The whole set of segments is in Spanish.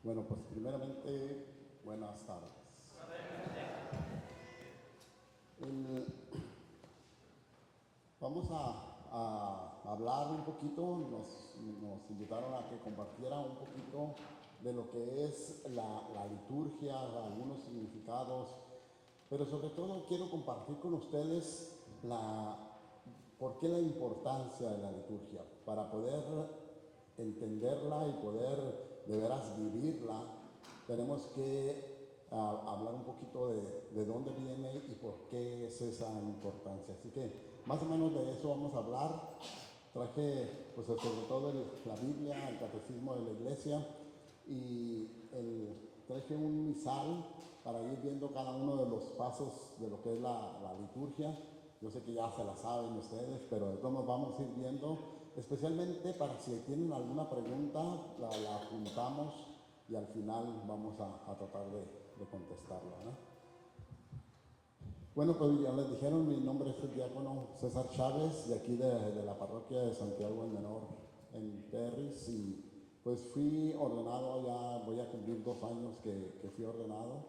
Bueno, pues primeramente, buenas tardes. El- Vamos a hablar un poquito, nos invitaron a que compartiera un poquito de lo que es la liturgia, algunos significados, pero sobre todo quiero compartir con ustedes por qué la importancia de la liturgia, para poder entenderla y poder de veras vivirla. Tenemos que hablar un poquito de dónde viene y por qué es esa importancia. Así que más o menos de eso vamos a hablar. Traje pues sobre todo la Biblia, el catecismo de la iglesia y traje un misal para ir viendo cada uno de los pasos de lo que es la liturgia. Yo sé que ya se la saben ustedes, pero de todos modos vamos a ir viendo, especialmente para si tienen alguna pregunta, la apuntamos y al final vamos a tratar de contestarla, ¿no? Bueno, pues ya les dijeron, mi nombre es el diácono César Chávez, de aquí de la parroquia de Santiago el Menor, en Perris, y pues fui ordenado, ya voy a cumplir 2 años que fui ordenado,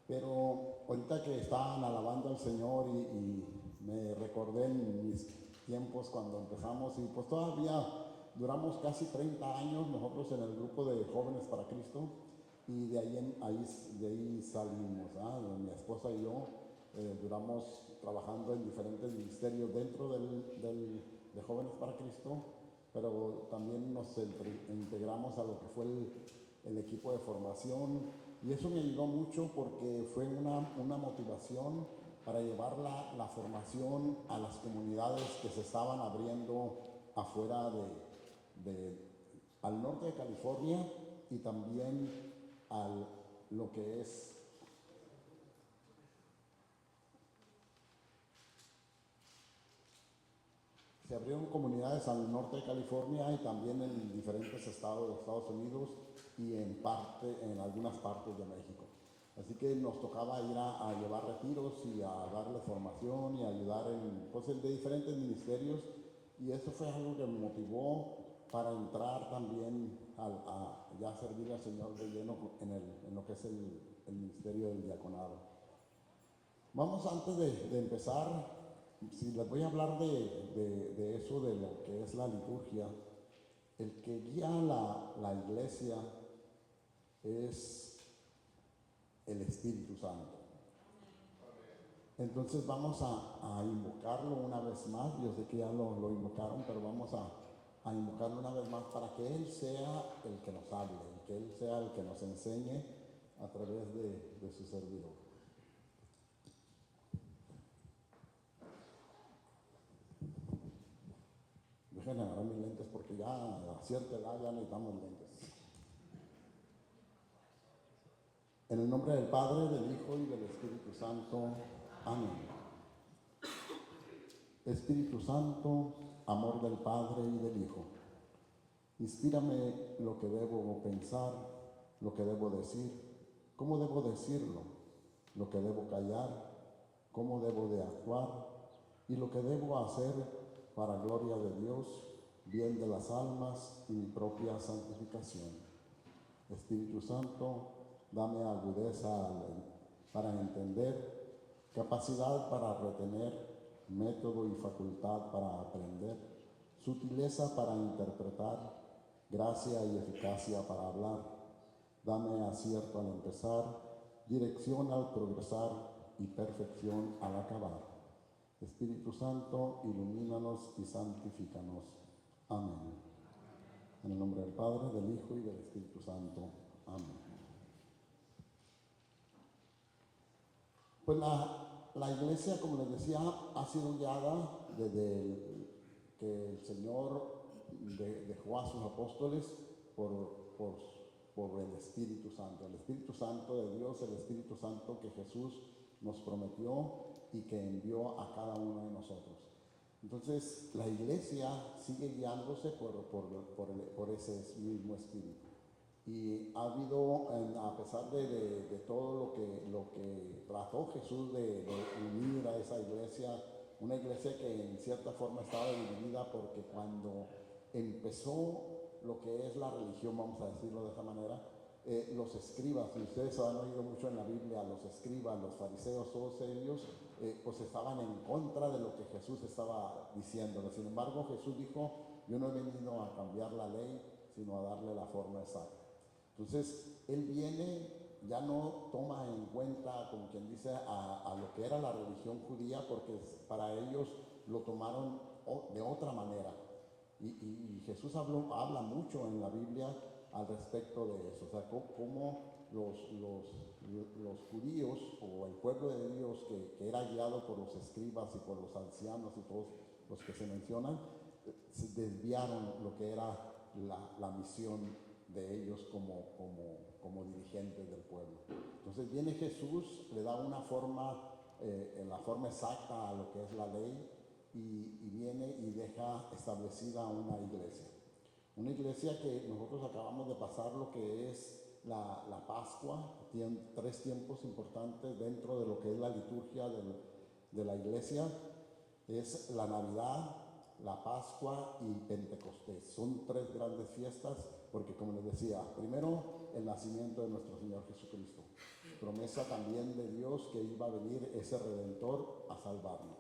pero ahorita que estaban alabando al Señor y me recordé en mis tiempos cuando empezamos, y pues todavía duramos casi 30 años nosotros en el grupo de Jóvenes para Cristo, y de ahí salimos, mi esposa y yo duramos trabajando en diferentes ministerios dentro de Jóvenes para Cristo, pero también nos integramos a lo que fue el equipo de formación, y eso me ayudó mucho porque fue una motivación para llevar la formación a las comunidades que se estaban abriendo afuera al norte de California y también lo que es. Se abrieron comunidades al norte de California y también en diferentes estados de Estados Unidos y en algunas partes de México. Así que nos tocaba ir a llevar retiros y a darle formación y ayudar de diferentes ministerios, y eso fue algo que me motivó para entrar también a ya servir al Señor de lleno en lo que es el ministerio del diaconado. Vamos antes de empezar, si les voy a hablar de eso, de lo que es la liturgia, el que guía la iglesia es el Espíritu Santo. Entonces vamos a invocarlo una vez más. Yo sé que ya lo invocaron, pero vamos a invocarlo una vez más para que Él sea el que nos hable, y que Él sea el que nos enseñe a través de su servidor. Dejen agarrar mis lentes porque ya a cierta edad ya necesitamos lentes. En el nombre del Padre, del Hijo y del Espíritu Santo. Amén. Espíritu Santo, amor del Padre y del Hijo, inspírame lo que debo pensar, lo que debo decir, cómo debo decirlo, lo que debo callar, cómo debo de actuar y lo que debo hacer para gloria de Dios, bien de las almas y mi propia santificación. Espíritu Santo, dame agudeza para entender, capacidad para retener, método y facultad para aprender, sutileza para interpretar, gracia y eficacia para hablar. Dame acierto al empezar, dirección al progresar y perfección al acabar. Espíritu Santo, ilumínanos y santifícanos. Amén. En el nombre del Padre, del Hijo y del Espíritu Santo. Amén. Pues la iglesia, como les decía, ha sido guiada desde que el Señor dejó a sus apóstoles por el Espíritu Santo. El Espíritu Santo de Dios, el Espíritu Santo que Jesús nos prometió y que envió a cada uno de nosotros. Entonces, la iglesia sigue guiándose por ese mismo espíritu. Y ha habido, a pesar de todo lo que trató Jesús de unir a esa iglesia, una iglesia que en cierta forma estaba dividida, porque cuando empezó lo que es la religión, vamos a decirlo de esa manera, los escribas, y ustedes han oído mucho en la Biblia, los escribas, los fariseos, todos ellos, pues estaban en contra de lo que Jesús estaba diciendo. Sin embargo, Jesús dijo, yo no he venido a cambiar la ley, sino a darle la forma exacta. Entonces, Él viene, ya no toma en cuenta, como quien dice, a lo que era la religión judía, porque para ellos lo tomaron de otra manera. Y Jesús habla mucho en la Biblia al respecto de eso, o sea, cómo los judíos o el pueblo de Dios que era guiado por los escribas y por los ancianos y todos los que se mencionan, se desviaron lo que era la misión de ellos como dirigentes del pueblo. Entonces viene Jesús, le da una forma, en la forma exacta a lo que es la ley, y viene y deja establecida una iglesia. Una iglesia que nosotros acabamos de pasar lo que es la Pascua. Tiene 3 tiempos importantes dentro de lo que es la liturgia de la iglesia. Es la Navidad, la Pascua y Pentecostés. Son 3 grandes fiestas porque, como les decía, primero el nacimiento de nuestro Señor Jesucristo. Promesa también de Dios que iba a venir ese Redentor a salvarnos.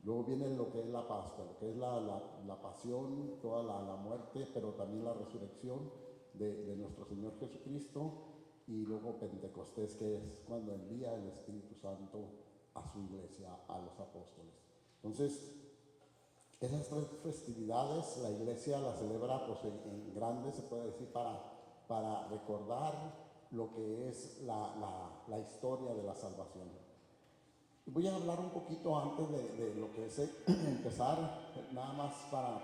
Luego viene lo que es la Pascua, lo que es la pasión, toda la muerte, pero también la resurrección de nuestro Señor Jesucristo. Y luego Pentecostés, que es cuando envía el Espíritu Santo a su iglesia, a los apóstoles. Entonces, esas 3 festividades la iglesia las celebra pues, en grande, se puede decir, para recordar lo que es la historia de la salvación. Voy a hablar un poquito antes de lo que es empezar, nada más para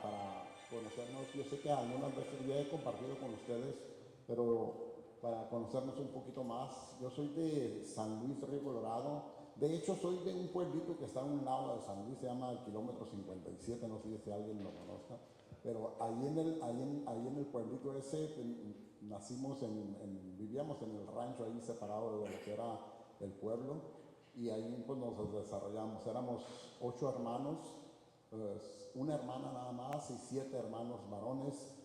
conocernos. Yo sé que algunas veces ya he compartido con ustedes, pero para conocernos un poquito más. Yo soy de San Luis Río Colorado. De hecho, soy de un pueblito que está a un lado de San Luis, se llama el kilómetro 57, no sé si alguien lo conozca. Pero ahí en el pueblito ese nacimos, vivíamos en el rancho ahí separado de lo que era el pueblo. Y ahí pues nos desarrollamos. Éramos 8 hermanos, pues, una hermana nada más y 7 hermanos varones.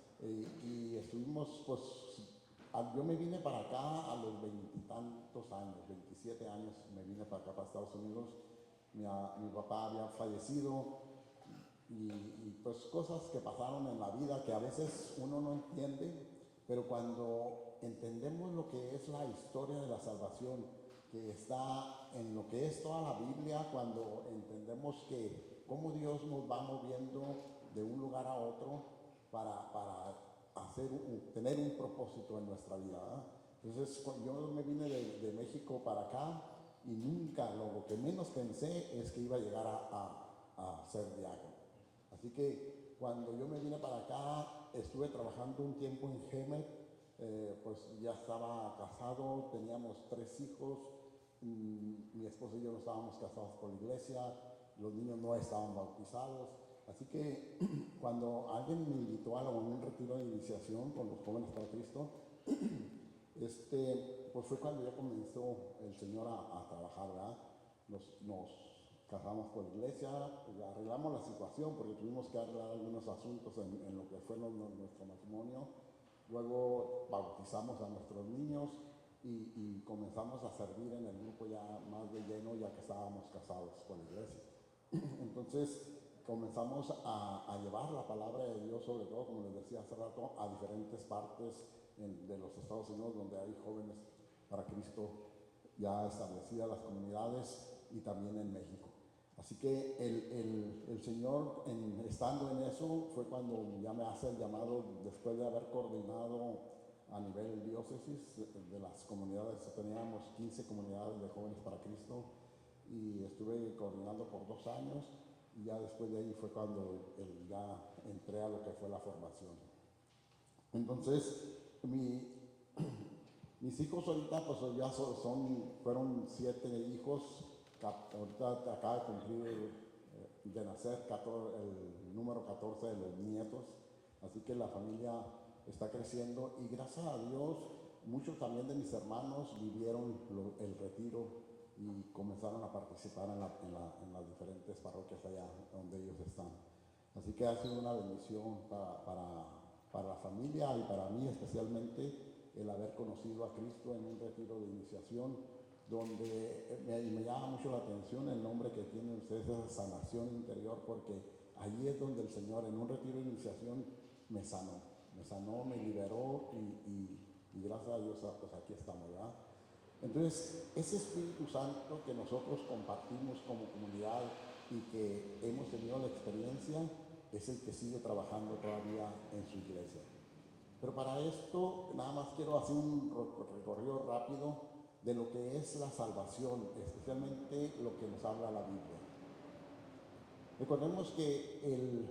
Y estuvimos, pues, yo me vine para acá a los 20 y tantos años, 27 años me vine para acá, para Estados Unidos. Mi papá había fallecido y pues cosas que pasaron en la vida que a veces uno no entiende, pero cuando entendemos lo que es la historia de la salvación, que está en lo que es toda la Biblia, cuando entendemos que cómo Dios nos va moviendo de un lugar a otro para tener un propósito en nuestra vida, ¿verdad? Entonces yo me vine de México para acá y nunca, lo que menos pensé es que iba a llegar a ser diácono. Así que cuando yo me vine para acá, estuve trabajando un tiempo en GEMET, pues ya estaba casado, teníamos 3 hijos, mi esposo y yo no estábamos casados por la iglesia, los niños no estaban bautizados, así que cuando alguien me invitó a un retiro de iniciación con los jóvenes para Cristo, pues fue cuando ya comenzó el Señor a trabajar, ¿verdad? Nos casamos por la iglesia, arreglamos la situación porque tuvimos que arreglar algunos asuntos en lo que fue nuestro matrimonio. Luego bautizamos a nuestros niños y comenzamos a servir en el grupo ya más de lleno, ya que estábamos casados por la iglesia. Entonces comenzamos a llevar la palabra de Dios, sobre todo, como les decía hace rato, a diferentes partes de los Estados Unidos, donde hay jóvenes para Cristo ya establecidas las comunidades, y también en México. Así que el Señor, estando en eso, fue cuando ya me hace el llamado, después de haber coordinado a nivel diócesis de las comunidades. Teníamos 15 comunidades de jóvenes para Cristo y estuve coordinando por 2 años, y ya después de ahí fue cuando ya entré a lo que fue la formación. Entonces, mis hijos ahorita pues ya fueron 7 hijos. Ahorita acaba de cumplir, de nacer el número 14 de los nietos, así que la familia está creciendo, y gracias a Dios muchos también de mis hermanos vivieron el retiro y comenzaron a participar en las diferentes parroquias allá donde ellos están. Así que ha sido una bendición para la familia y para mí especialmente el haber conocido a Cristo en un retiro de iniciación, donde me llama mucho la atención el nombre que tienen ustedes, esa sanación interior, porque allí es donde el Señor en un retiro de iniciación me sanó, me liberó y gracias a Dios pues aquí estamos, ¿verdad? Entonces, ese Espíritu Santo que nosotros compartimos como comunidad y que hemos tenido la experiencia, es el que sigue trabajando todavía en su iglesia. Pero para esto, nada más quiero hacer un recorrido rápido de lo que es la salvación, especialmente lo que nos habla la Biblia. Recordemos que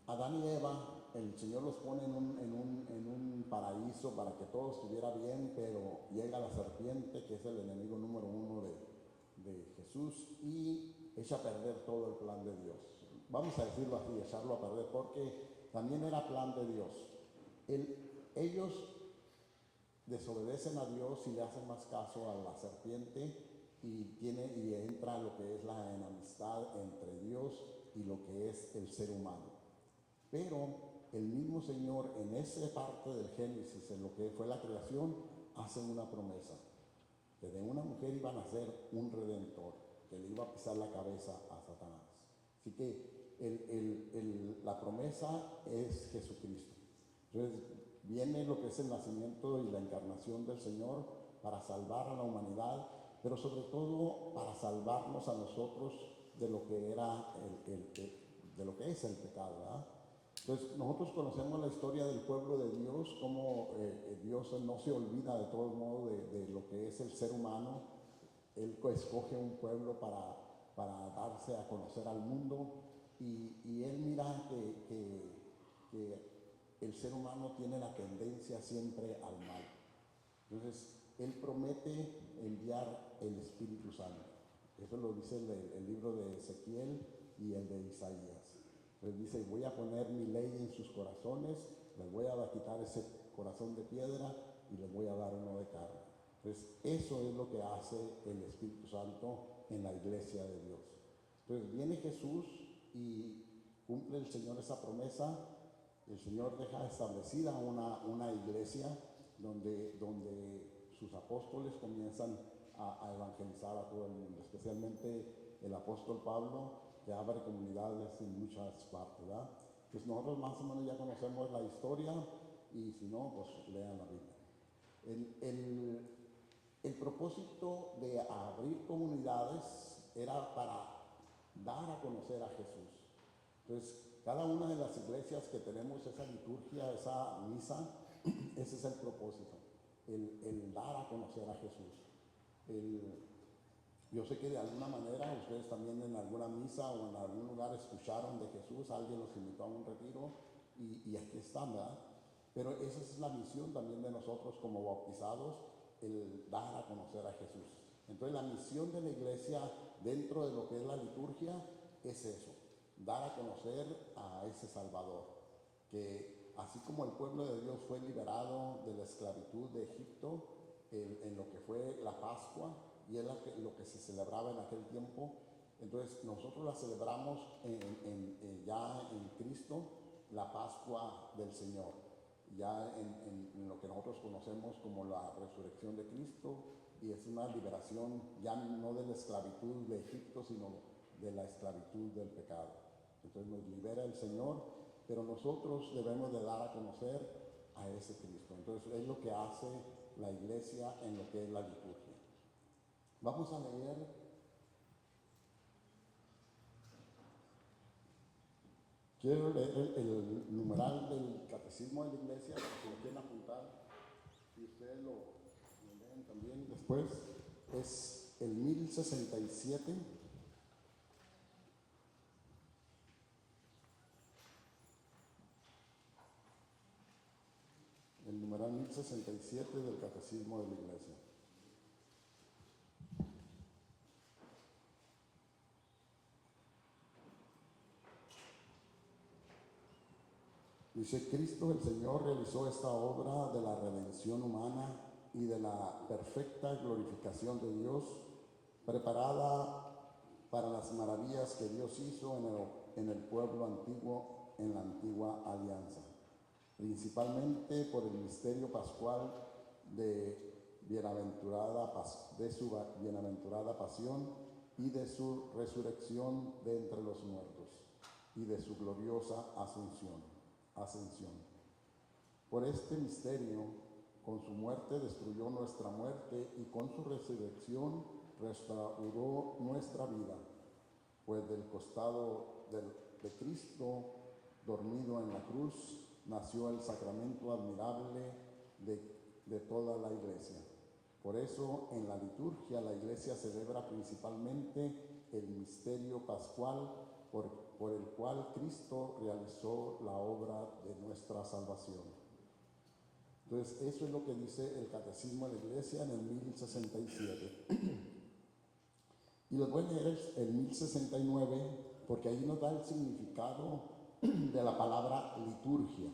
Adán y Eva, el Señor los pone en un paraíso para que todo estuviera bien, pero llega la serpiente, que es el enemigo número uno de Jesús, y echa a perder todo el plan de Dios. Vamos a decirlo así, echarlo a perder, porque también era plan de Dios. Ellos desobedecen a Dios y le hacen más caso a la serpiente y entra lo que es la enemistad entre Dios y lo que es el ser humano. Pero el mismo Señor en esa parte del Génesis, en lo que fue la creación, hace una promesa, que de una mujer iba a nacer un redentor, que le iba a pisar la cabeza a Satanás. Así que la promesa es Jesucristo. Entonces viene lo que es el nacimiento y la encarnación del Señor para salvar a la humanidad, pero sobre todo para salvarnos a nosotros de lo que era de lo que es el pecado, ¿verdad? Entonces nosotros conocemos la historia del pueblo de Dios, cómo Dios no se olvida de todos modos de lo que es el ser humano. Él escoge un pueblo para darse a conocer al mundo y Él mira que el ser humano tiene la tendencia siempre al mal. Entonces Él promete enviar el Espíritu Santo. Eso lo dice el libro de Ezequiel y el de Isaías. Entonces dice, voy a poner mi ley en sus corazones, les voy a quitar ese corazón de piedra y les voy a dar uno de carne. Entonces eso es lo que hace el Espíritu Santo en la iglesia de Dios. Entonces viene Jesús y cumple el Señor esa promesa. El Señor deja establecida una iglesia donde sus apóstoles comienzan a evangelizar a todo el mundo, especialmente el apóstol Pablo, que abre comunidades en muchas partes, ¿verdad? Pues nosotros más o menos ya conocemos la historia y si no, pues lean la Biblia. El propósito de abrir comunidades era para dar a conocer a Jesús. Entonces, cada una de las iglesias que tenemos esa liturgia, esa misa, ese es el propósito, el dar a conocer a Jesús. Yo sé que de alguna manera ustedes también en alguna misa o en algún lugar escucharon de Jesús, alguien los invitó a un retiro y aquí están, ¿verdad? Pero esa es la misión también de nosotros como bautizados, el dar a conocer a Jesús. Entonces la misión de la iglesia dentro de lo que es la liturgia es eso, dar a conocer a ese Salvador, que así como el pueblo de Dios fue liberado de la esclavitud de Egipto en lo que fue la Pascua, y es lo que se celebraba en aquel tiempo, entonces nosotros la celebramos ya en Cristo, la Pascua del Señor, ya en lo que nosotros conocemos como la resurrección de Cristo, y es una liberación ya no de la esclavitud de Egipto, sino de la esclavitud del pecado. Entonces nos libera el Señor, pero nosotros debemos de dar a conocer a ese Cristo. Entonces es lo que hace la iglesia en lo que es la liturgia. Vamos a leer quiero leer el numeral del catecismo de la iglesia, para que lo quieran apuntar y ustedes lo leen también después. Es el 1067. El numeral 1067 del catecismo de la iglesia. Dice, Cristo el Señor realizó esta obra de la redención humana y de la perfecta glorificación de Dios, preparada para las maravillas que Dios hizo en el pueblo antiguo, en la antigua alianza. principalmente por el misterio pascual de su bienaventurada pasión y de su resurrección de entre los muertos y de su gloriosa ascensión. Por este misterio, con su muerte destruyó nuestra muerte y con su resurrección restauró nuestra vida, pues del costado de Cristo, dormido en la cruz, nació el sacramento admirable de toda la Iglesia. Por eso, en la liturgia, la Iglesia celebra principalmente el misterio pascual por el cual Cristo realizó la obra de nuestra salvación. Entonces, eso es lo que dice el Catecismo de la Iglesia en el 1067. Y les voy a leer el 1069 porque ahí nos da el significado de la palabra liturgia.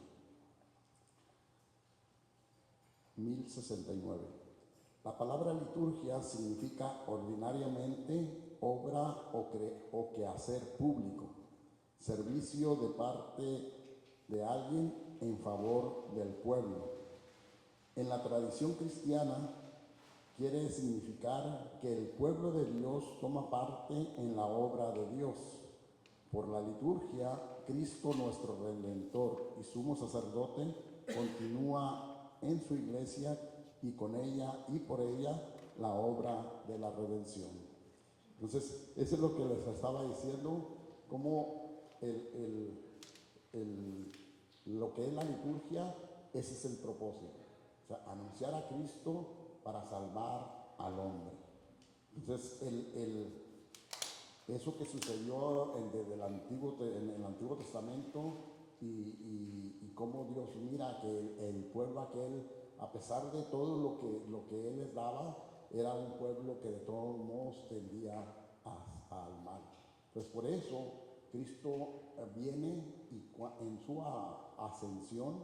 1069. La palabra liturgia significa ordinariamente obra o quehacer público, servicio de parte de alguien en favor del pueblo. En la tradición cristiana quiere significar que el pueblo de Dios toma parte en la obra de Dios. Por la liturgia, Cristo, nuestro Redentor y sumo sacerdote, continúa en su iglesia y con ella y por ella la obra de la redención. Entonces, eso es lo que les estaba diciendo, como lo que es la liturgia, ese es el propósito. O sea, anunciar a Cristo para salvar al hombre. Entonces, eso que sucedió desde en el Antiguo Testamento y cómo Dios mira que el pueblo aquel, a pesar de todo lo que Él les daba, era un pueblo que de todos modos tendía al mal. Entonces, por eso Cristo viene y en su ascensión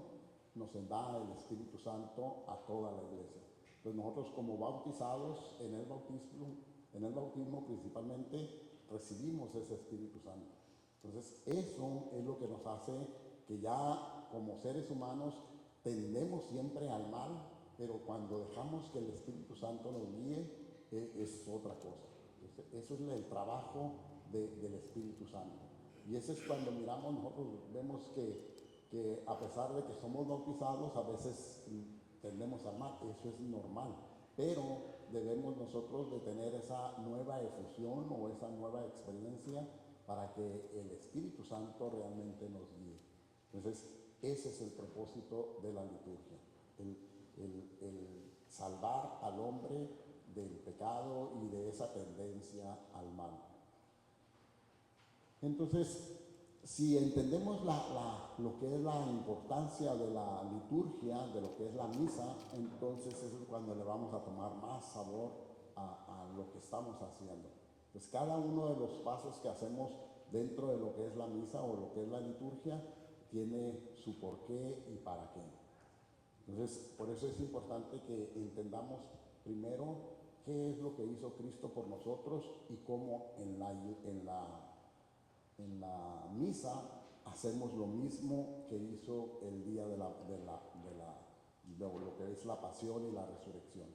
nos da el Espíritu Santo a toda la iglesia. Entonces nosotros como bautizados en el bautismo principalmente recibimos ese Espíritu Santo. Entonces eso es lo que nos hace que ya como seres humanos tendemos siempre al mal, pero cuando dejamos que el Espíritu Santo nos guíe, es otra cosa. Entonces, eso es el trabajo del Espíritu Santo. Y eso es cuando miramos, nosotros vemos que a pesar de que somos bautizados, a veces tendemos al mal, eso es normal, pero debemos nosotros de tener esa nueva efusión o esa nueva experiencia para que el Espíritu Santo realmente nos guíe. Entonces, ese es el propósito de la liturgia, el salvar al hombre del pecado y de esa tendencia al mal. Entonces, si entendemos lo que es la importancia de la liturgia, de lo que es la misa, entonces eso es cuando le vamos a tomar más sabor a lo que estamos haciendo. Pues cada uno de los pasos que hacemos dentro de lo que es la misa o lo que es la liturgia tiene su porqué y para qué. Entonces, por eso es importante que entendamos primero qué es lo que hizo Cristo por nosotros y cómo en la misa hacemos lo mismo que hizo el día de lo que es la pasión y la resurrección.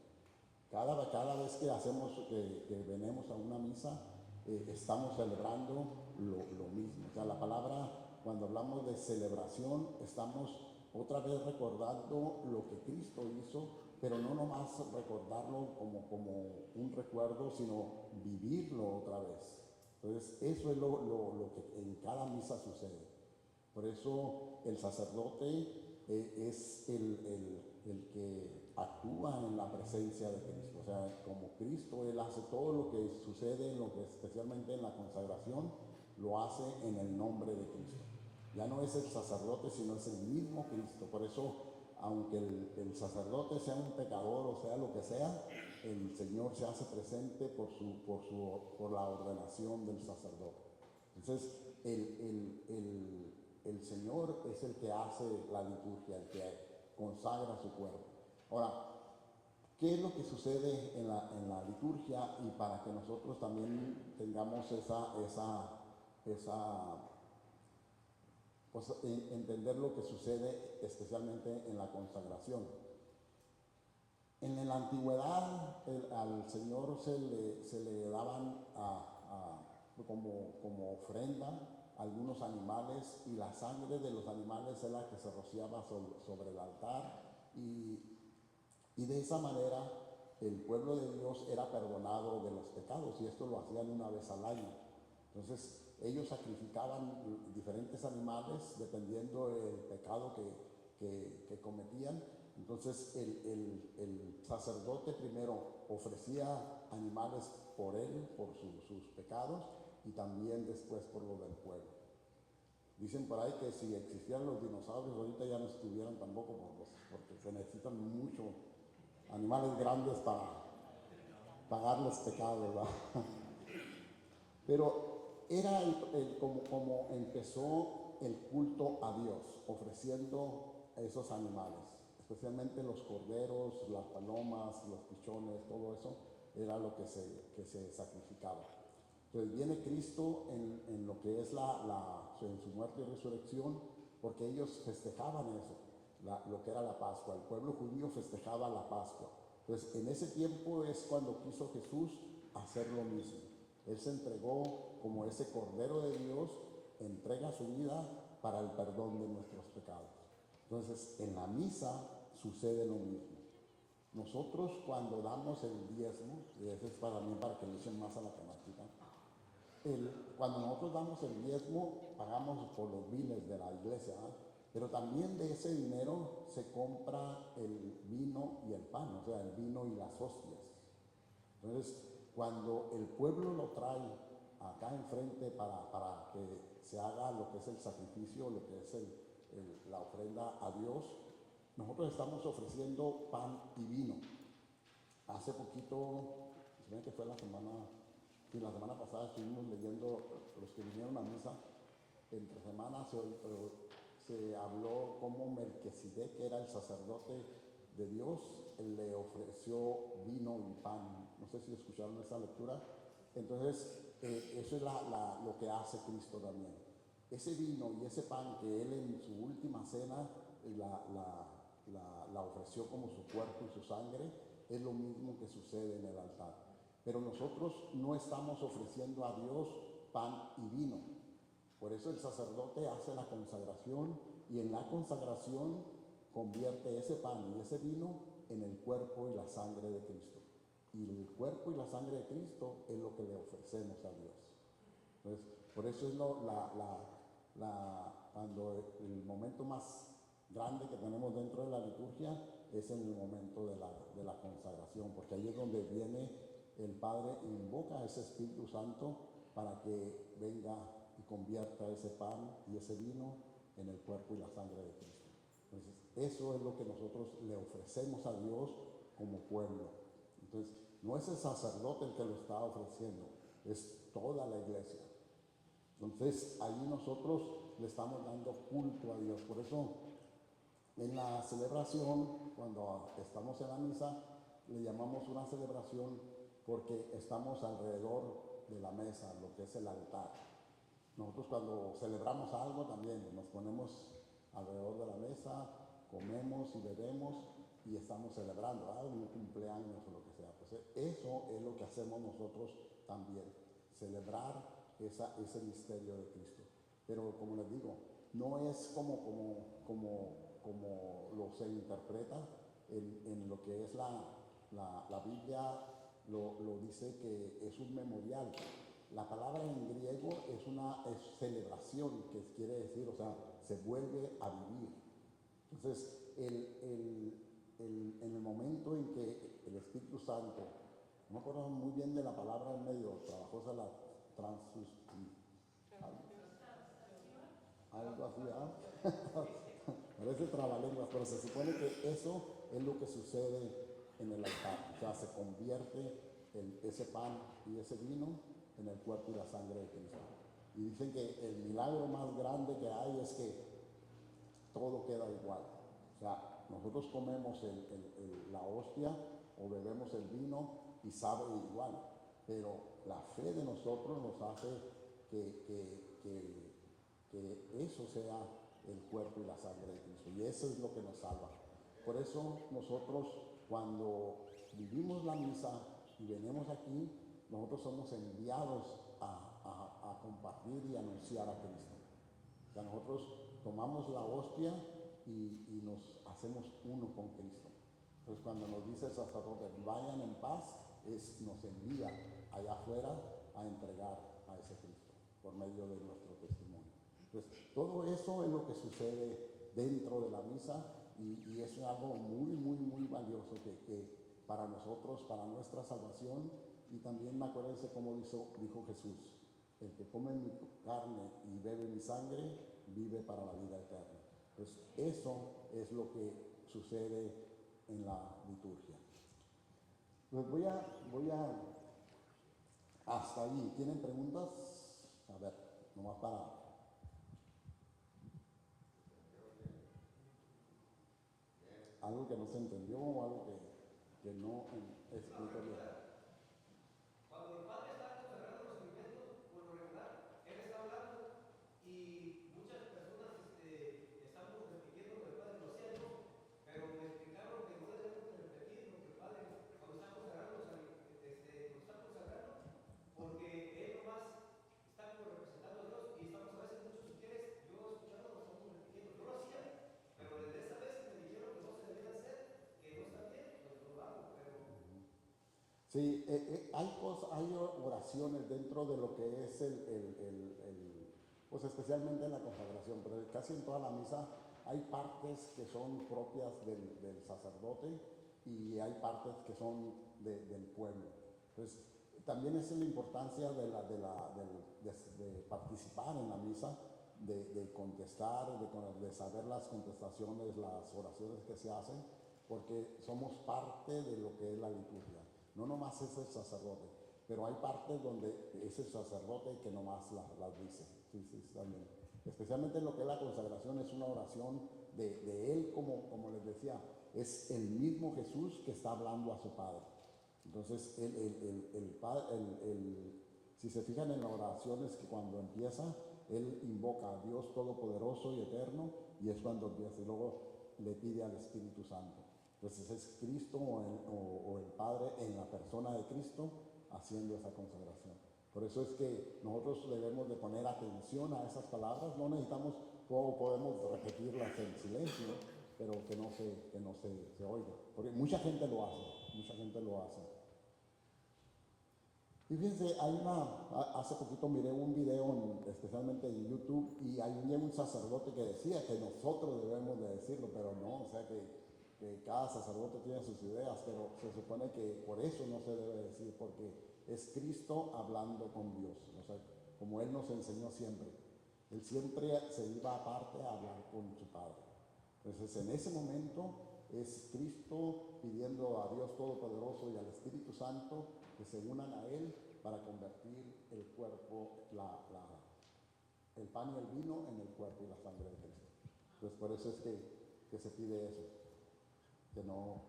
Cada vez que hacemos, que venimos a una misa, estamos celebrando lo mismo. O sea, la palabra, cuando hablamos de celebración, estamos otra vez recordando lo que Cristo hizo, pero no nomás recordarlo como un recuerdo, sino vivirlo otra vez. Entonces, eso es lo que en cada misa sucede. Por eso el sacerdote es el que actúa en la presencia de Cristo. O sea, como Cristo, Él hace todo lo que sucede, especialmente en la consagración, lo hace en el nombre de Cristo. Ya no es el sacerdote, sino es el mismo Cristo. Por eso, aunque el sacerdote sea un pecador o sea lo que sea, el Señor se hace presente por la ordenación del sacerdote. Entonces, el Señor es el que hace la liturgia, el que consagra su cuerpo. Ahora, ¿qué es lo que sucede en la liturgia? Y para que nosotros también tengamos pues, entender lo que sucede especialmente en la consagración. En la antigüedad al Señor se le daban como ofrenda algunos animales, y la sangre de los animales es la que se rociaba sobre el altar, y de esa manera el pueblo de Dios era perdonado de los pecados, y esto lo hacían una vez al año. Entonces ellos sacrificaban diferentes animales dependiendo del pecado que cometían. Entonces el sacerdote primero ofrecía animales por él, por sus pecados, y también después por lo del pueblo. Dicen por ahí que si existieran los dinosaurios ahorita ya no estuvieran tampoco, porque se necesitan mucho animales grandes para pagar los pecados, ¿verdad? Pero era como empezó el culto a Dios, ofreciendo esos animales, especialmente los corderos, las palomas, los pichones, todo eso era lo que se sacrificaba. Entonces viene Cristo en lo que es en su muerte y resurrección, porque ellos festejaban eso, lo que era la Pascua. El pueblo judío festejaba la Pascua. Entonces en ese tiempo es cuando quiso Jesús hacer lo mismo. Él se entregó como ese Cordero de Dios, entrega su vida para el perdón de nuestros pecados. Entonces en la misa sucede lo mismo. Nosotros cuando damos el diezmo, y eso es para mí, para que le echen más a la temática, cuando nosotros damos el diezmo, pagamos por los bienes de la iglesia, ¿eh? Pero también de ese dinero se compra el vino y el pan, o sea, el vino y las hostias. Entonces, cuando el pueblo lo trae acá enfrente para que se haga lo que es el sacrificio, lo que es la ofrenda a Dios, nosotros estamos ofreciendo pan y vino. Hace poquito, se ve que fue la semana pasada estuvimos leyendo, los que vinieron a misa, entre semanas se habló cómo Melquisedec, que era el sacerdote de Dios, le ofreció vino y pan. No sé si escucharon esa lectura. Entonces, eso es lo que hace Cristo también. Ese vino y ese pan que Él en su última cena la ofreció como su cuerpo y su sangre, es lo mismo que sucede en el altar. Pero nosotros no estamos ofreciendo a Dios pan y vino. Por eso el sacerdote hace la consagración, y en la consagración convierte ese pan y ese vino en el cuerpo y la sangre de Cristo. Y el cuerpo y la sangre de Cristo es lo que le ofrecemos a Dios. Entonces, por eso es cuando el momento más grande que tenemos dentro de la liturgia es en el momento de la consagración, porque ahí es donde viene el Padre e invoca a ese Espíritu Santo para que venga y convierta ese pan y ese vino en el cuerpo y la sangre de Cristo. Entonces, eso es lo que nosotros le ofrecemos a Dios como pueblo. Entonces, no es el sacerdote el que lo está ofreciendo, es toda la iglesia. Entonces, ahí nosotros le estamos dando culto a Dios. Por eso, en la celebración, cuando estamos en la misa, le llamamos una celebración porque estamos alrededor de la mesa, lo que es el altar. Nosotros cuando celebramos algo también nos ponemos alrededor de la mesa, comemos y bebemos y estamos celebrando un cumpleaños o lo que sea. Pues eso es lo que hacemos nosotros también, celebrar ese misterio de Cristo. Pero como les digo, no es como lo se interpreta en lo que es la Biblia, lo dice que es un memorial. La palabra en griego es celebración, que quiere decir, o sea, se vuelve a vivir. Entonces, en el momento en que el Espíritu Santo, no me acuerdo muy bien de la palabra en medio trabajosa, la algo así, parece trabalenguas, pero se supone que eso es lo que sucede en el altar. O sea, se convierte ese pan y ese vino en el cuerpo y la sangre de Cristo. Y dicen que el milagro más grande que hay es que todo queda igual. O sea, nosotros comemos la hostia o bebemos el vino y sabe igual, pero la fe de nosotros nos hace que que eso sea el cuerpo y la sangre de Cristo. Y eso es lo que nos salva. Por eso nosotros, cuando vivimos la misa y venimos aquí, nosotros somos enviados a compartir y anunciar a Cristo. O sea, nosotros tomamos la hostia y nos hacemos uno con Cristo. Entonces, cuando nos dice el sacerdote, vayan en paz, nos envía allá afuera a entregar a ese Cristo por medio de nuestro testimonio. Entonces, todo eso es lo que sucede dentro de la misa y es algo muy, muy, muy valioso que para nosotros, para nuestra salvación, y también acuérdense como dijo Jesús, el que come mi carne y bebe mi sangre, vive para la vida eterna. Pues eso es lo que sucede en la liturgia. Pues voy a hasta ahí. ¿Tienen preguntas? A ver, nomás para... algo que no se entendió o algo que no explico bien. Cuando el Padre está consagrando los alimentos, por lo regular, Él está hablando y muchas personas estamos repitiendo lo que el Padre lo hacía, ¿no? Pero me explicaron que no debemos repetir lo que el Padre cuando está consagrando, porque Él nomás está como representando a Dios y estamos a veces muchos fieles, yo he escuchado, lo estamos repitiendo. Yo lo hacía, pero desde esta vez que me dijeron que no se debía hacer, que no está bien, pues no lo hago, pero... Sí, hay oraciones dentro de lo que es pues especialmente en la consagración, pero casi en toda la misa hay partes que son propias del sacerdote y hay partes que son del pueblo. Entonces, también esa es la importancia de participar en la misa, de contestar, de saber las contestaciones, las oraciones que se hacen, porque somos parte de lo que es la liturgia. No nomás es el sacerdote, pero hay partes donde es el sacerdote que nomás las dice. Sí, también. Especialmente en lo que es la consagración, es una oración de él, como les decía, es el mismo Jesús que está hablando a su Padre. Entonces, si se fijan en las oraciones que cuando empieza, él invoca a Dios Todopoderoso y Eterno, y es cuando empieza, y luego le pide al Espíritu Santo. Entonces es Cristo o el Padre en la persona de Cristo haciendo esa consagración. Por eso es que nosotros debemos de poner atención a esas palabras, no necesitamos, podemos repetirlas en silencio, pero que no se oiga, porque mucha gente lo hace. Y fíjense, hace poquito miré un video, especialmente en YouTube, y hay un sacerdote que decía que nosotros debemos de decirlo, pero no, o sea que cada sacerdote tiene sus ideas, pero se supone que por eso no se debe decir, porque es Cristo hablando con Dios, o sea, como Él nos enseñó siempre. Él siempre se iba aparte a hablar con su Padre. Entonces, en ese momento es Cristo pidiendo a Dios Todopoderoso y al Espíritu Santo que se unan a Él para convertir el cuerpo, el pan y el vino en el cuerpo y la sangre de Cristo. Entonces, por eso es que se pide eso. Que no.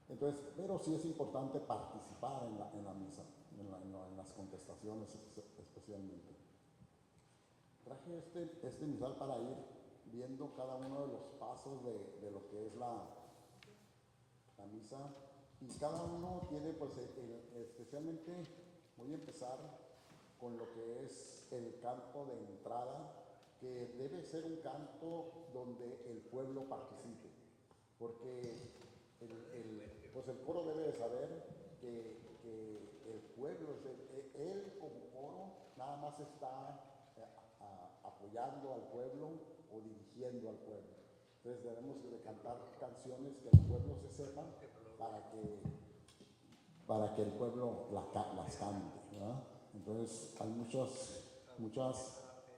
Entonces, pero sí es importante participar en la misa, en las contestaciones especialmente. Traje este misal para ir viendo cada uno de los pasos de lo que es la misa, y cada uno tiene, pues, especialmente voy a empezar con lo que es el canto de entrada, que debe ser un canto donde el pueblo participe, porque pues el coro debe de saber que el pueblo, él como coro, nada más está apoyando al pueblo o dirigiendo al pueblo. Entonces debemos de cantar canciones que el pueblo se sepa para que el pueblo las cante, ¿verdad? Entonces hay muchos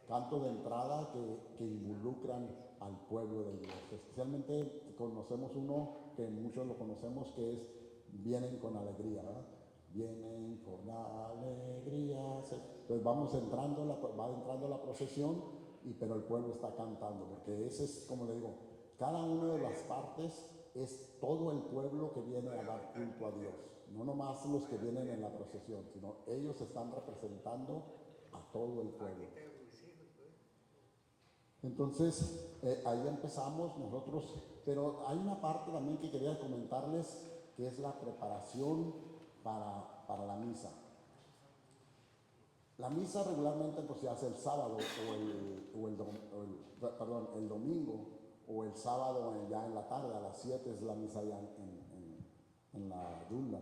cantos de entrada que involucran al pueblo de Dios. Especialmente conocemos uno que muchos lo conocemos, que es Vienen con alegría, ¿verdad? Vienen con alegría. Entonces va entrando la procesión, pero el pueblo está cantando, porque ese es, como le digo, cada una de las partes es todo el pueblo que viene a dar culto a Dios. No nomás los que vienen en la procesión, sino ellos están representando a todo el pueblo. Entonces, ahí empezamos nosotros, pero hay una parte también que quería comentarles, que es la preparación para la misa. La misa regularmente pues, se hace el sábado el domingo o el sábado ya en la tarde, a las 7 es la misa ya en la dulda.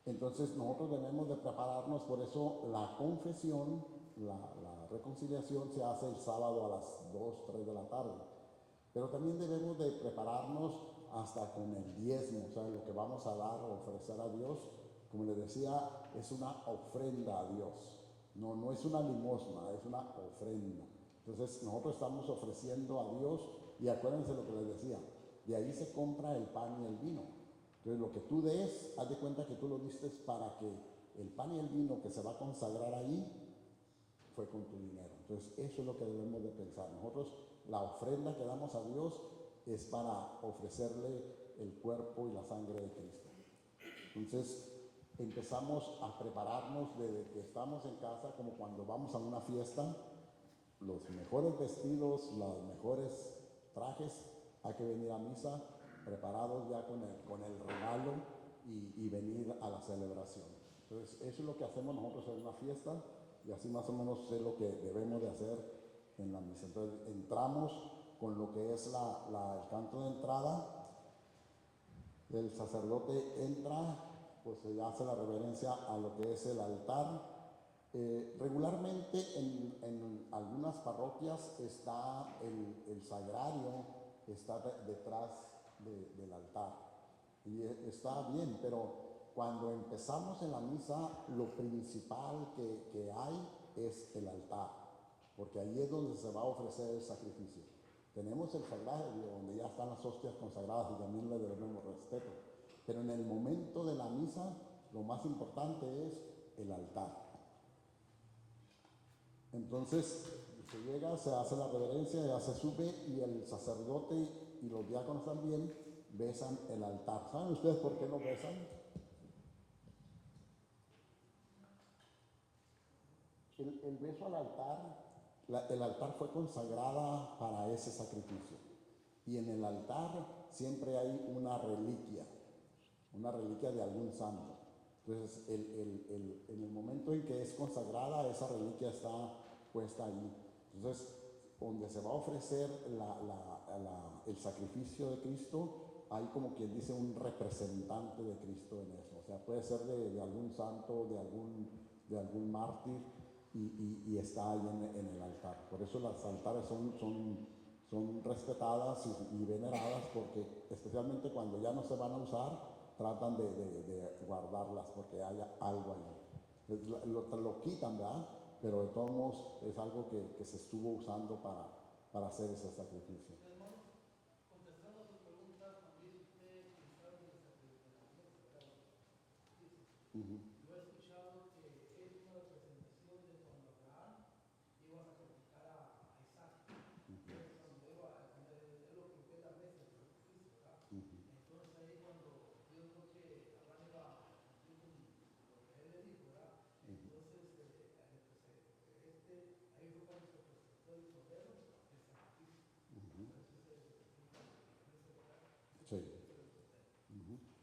Entonces nosotros debemos de prepararnos, por eso la confesión, la reconciliación se hace el sábado a las 2, 3 de la tarde. Pero también debemos de prepararnos hasta con el diezmo, o sea, lo que vamos a dar o ofrecer a Dios, como les decía, es una ofrenda a Dios. No es una limosna, es una ofrenda. Entonces nosotros estamos ofreciendo a Dios, y acuérdense lo que les decía, de ahí se compra el pan y el vino. Entonces lo que tú des, haz de cuenta que tú lo diste para que el pan y el vino que se va a consagrar ahí fue con tu dinero. Entonces eso es lo que debemos de pensar. Nosotros la ofrenda que damos a Dios es para ofrecerle el cuerpo y la sangre de Cristo. Entonces empezamos a prepararnos desde que estamos en casa, como cuando vamos a una fiesta, los mejores vestidos, los mejores trajes, hay que venir a misa preparados ya con el regalo y venir a la celebración. Entonces eso es lo que hacemos nosotros en una fiesta, y así más o menos es lo que debemos de hacer en la misa. Entonces entramos con lo que es el canto de entrada. El sacerdote entra, pues se hace la reverencia a lo que es el altar. Regularmente en algunas parroquias está el sagrario, está detrás del altar, y está bien, pero cuando empezamos en la misa, lo principal que hay es el altar, porque ahí es donde se va a ofrecer el sacrificio. Tenemos el sagrario, donde ya están las hostias consagradas y también le debemos respeto, pero en el momento de la misa, lo más importante es el altar. Entonces, se llega, se hace la reverencia, ya se sube, y el sacerdote y los diáconos también besan el altar. ¿Saben ustedes por qué lo besan? El beso al altar, el altar fue consagrada para ese sacrificio. Y en el altar siempre hay una reliquia de algún santo. Entonces, en el momento en que es consagrada, esa reliquia está puesta ahí. Entonces, donde se va a ofrecer el sacrificio de Cristo, hay como quien dice un representante de Cristo en eso. O sea, puede ser de algún santo, de algún mártir, y está ahí en el altar. Por eso las altares son respetadas y veneradas, porque especialmente cuando ya no se van a usar, tratan de guardarlas porque haya algo ahí. Lo quitan, ¿verdad? Pero de todos modos es algo que se estuvo usando para hacer ese sacrificio. Hermano, contestando a su pregunta, cuando dice usted que sabe de la mesa, yo he escuchado que es una representación de cuando Abraham iba a sacrificar a Isaac. Entonces, cuando es lo que fue la mesa del sacrificio, ¿verdad? Entonces ahí cuando yo creo que Abraham iba a cumplir con lo que él le dijo, ¿verdad? Entonces, ahí fue cuando se presentó el cordero, el sacrificio. Sí.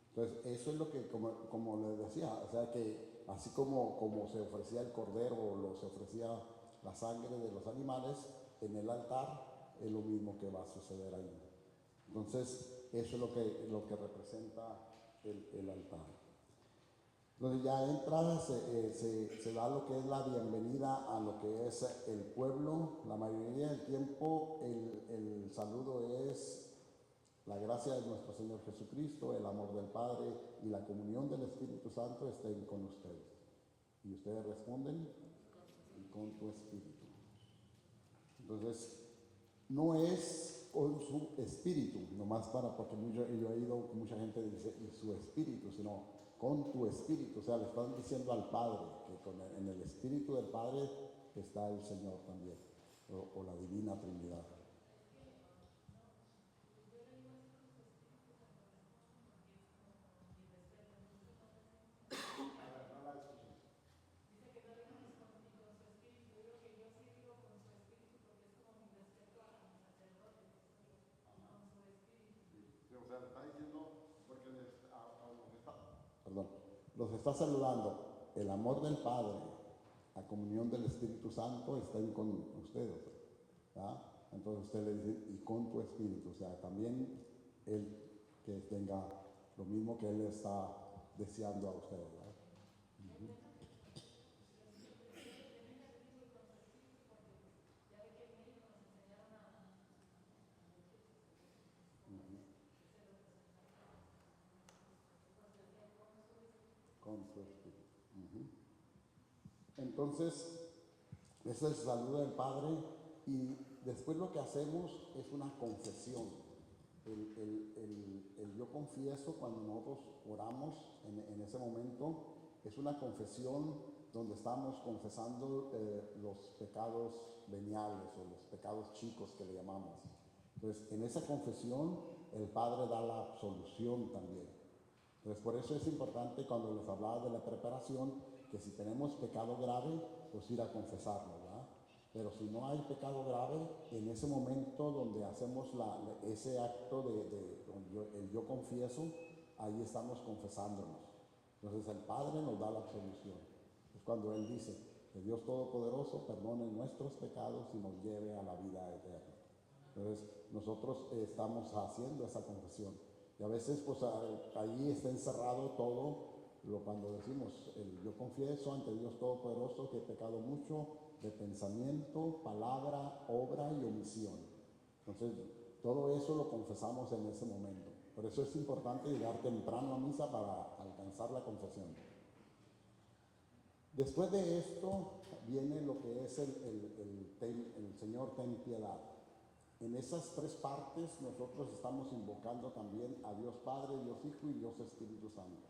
Entonces, eso es lo que, como les decía, o sea que así como se ofrecía el cordero o se ofrecía la sangre de los animales en el altar, es lo mismo que va a suceder ahí. Entonces, eso es lo que representa el altar. Entonces ya entra, se da lo que es la bienvenida a lo que es el pueblo. La mayoría del tiempo el saludo es: la gracia de nuestro Señor Jesucristo, el amor del Padre y la comunión del Espíritu Santo estén con ustedes. Y ustedes responden: y con tu espíritu. Entonces, no es con su espíritu, nomás porque yo he oído que mucha gente dice y su espíritu, sino con tu espíritu. O sea, le están diciendo al Padre que en el espíritu del Padre está el Señor también, o la divina Trinidad. los está saludando. El amor del Padre, la comunión del Espíritu Santo estén con ustedes, ¿verdad? Entonces usted le dice, y con tu espíritu, o sea, también Él que tenga lo mismo que Él está deseando a ustedes, ¿verdad? Ujú. Con su espíritu. Ujú. Entonces, ese es el saludo del Padre y después lo que hacemos es una confesión. El yo confieso cuando nosotros oramos en ese momento es una confesión donde estamos confesando los pecados veniales o los pecados chicos que le llamamos. Entonces, en esa confesión el Padre da la absolución también. Entonces, por eso es importante cuando les hablaba de la preparación, que si tenemos pecado grave, pues ir a confesarlo, ¿verdad? Pero si no hay pecado grave, en ese momento donde hacemos ese acto el yo confieso, ahí estamos confesándonos. Entonces el Padre nos da la absolución. Es cuando Él dice que Dios Todopoderoso perdone nuestros pecados y nos lleve a la vida eterna. Entonces nosotros estamos haciendo esa confesión. Y a veces pues ahí está encerrado todo cuando decimos, yo confieso ante Dios Todopoderoso que he pecado mucho de pensamiento, palabra, obra y omisión. Entonces, todo eso lo confesamos en ese momento. Por eso es importante llegar temprano a misa para alcanzar la confesión. Después de esto viene lo que es el Señor ten piedad. En esas tres partes nosotros estamos invocando también a Dios Padre, Dios Hijo y Dios Espíritu Santo.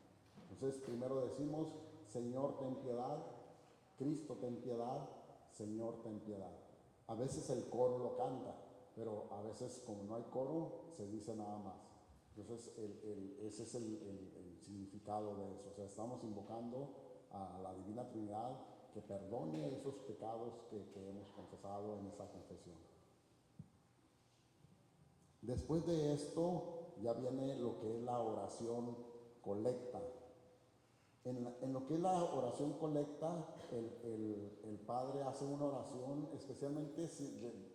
Entonces primero decimos, Señor ten piedad, Cristo ten piedad, Señor ten piedad. A veces el coro lo canta, pero a veces como no hay coro, se dice nada más. Entonces ese es el significado de eso. O sea, estamos invocando a la Divina Trinidad que perdone esos pecados que hemos confesado en esa confesión. Después de esto ya viene lo que es la oración colecta. En lo que es la oración colecta, el Padre hace una oración especialmente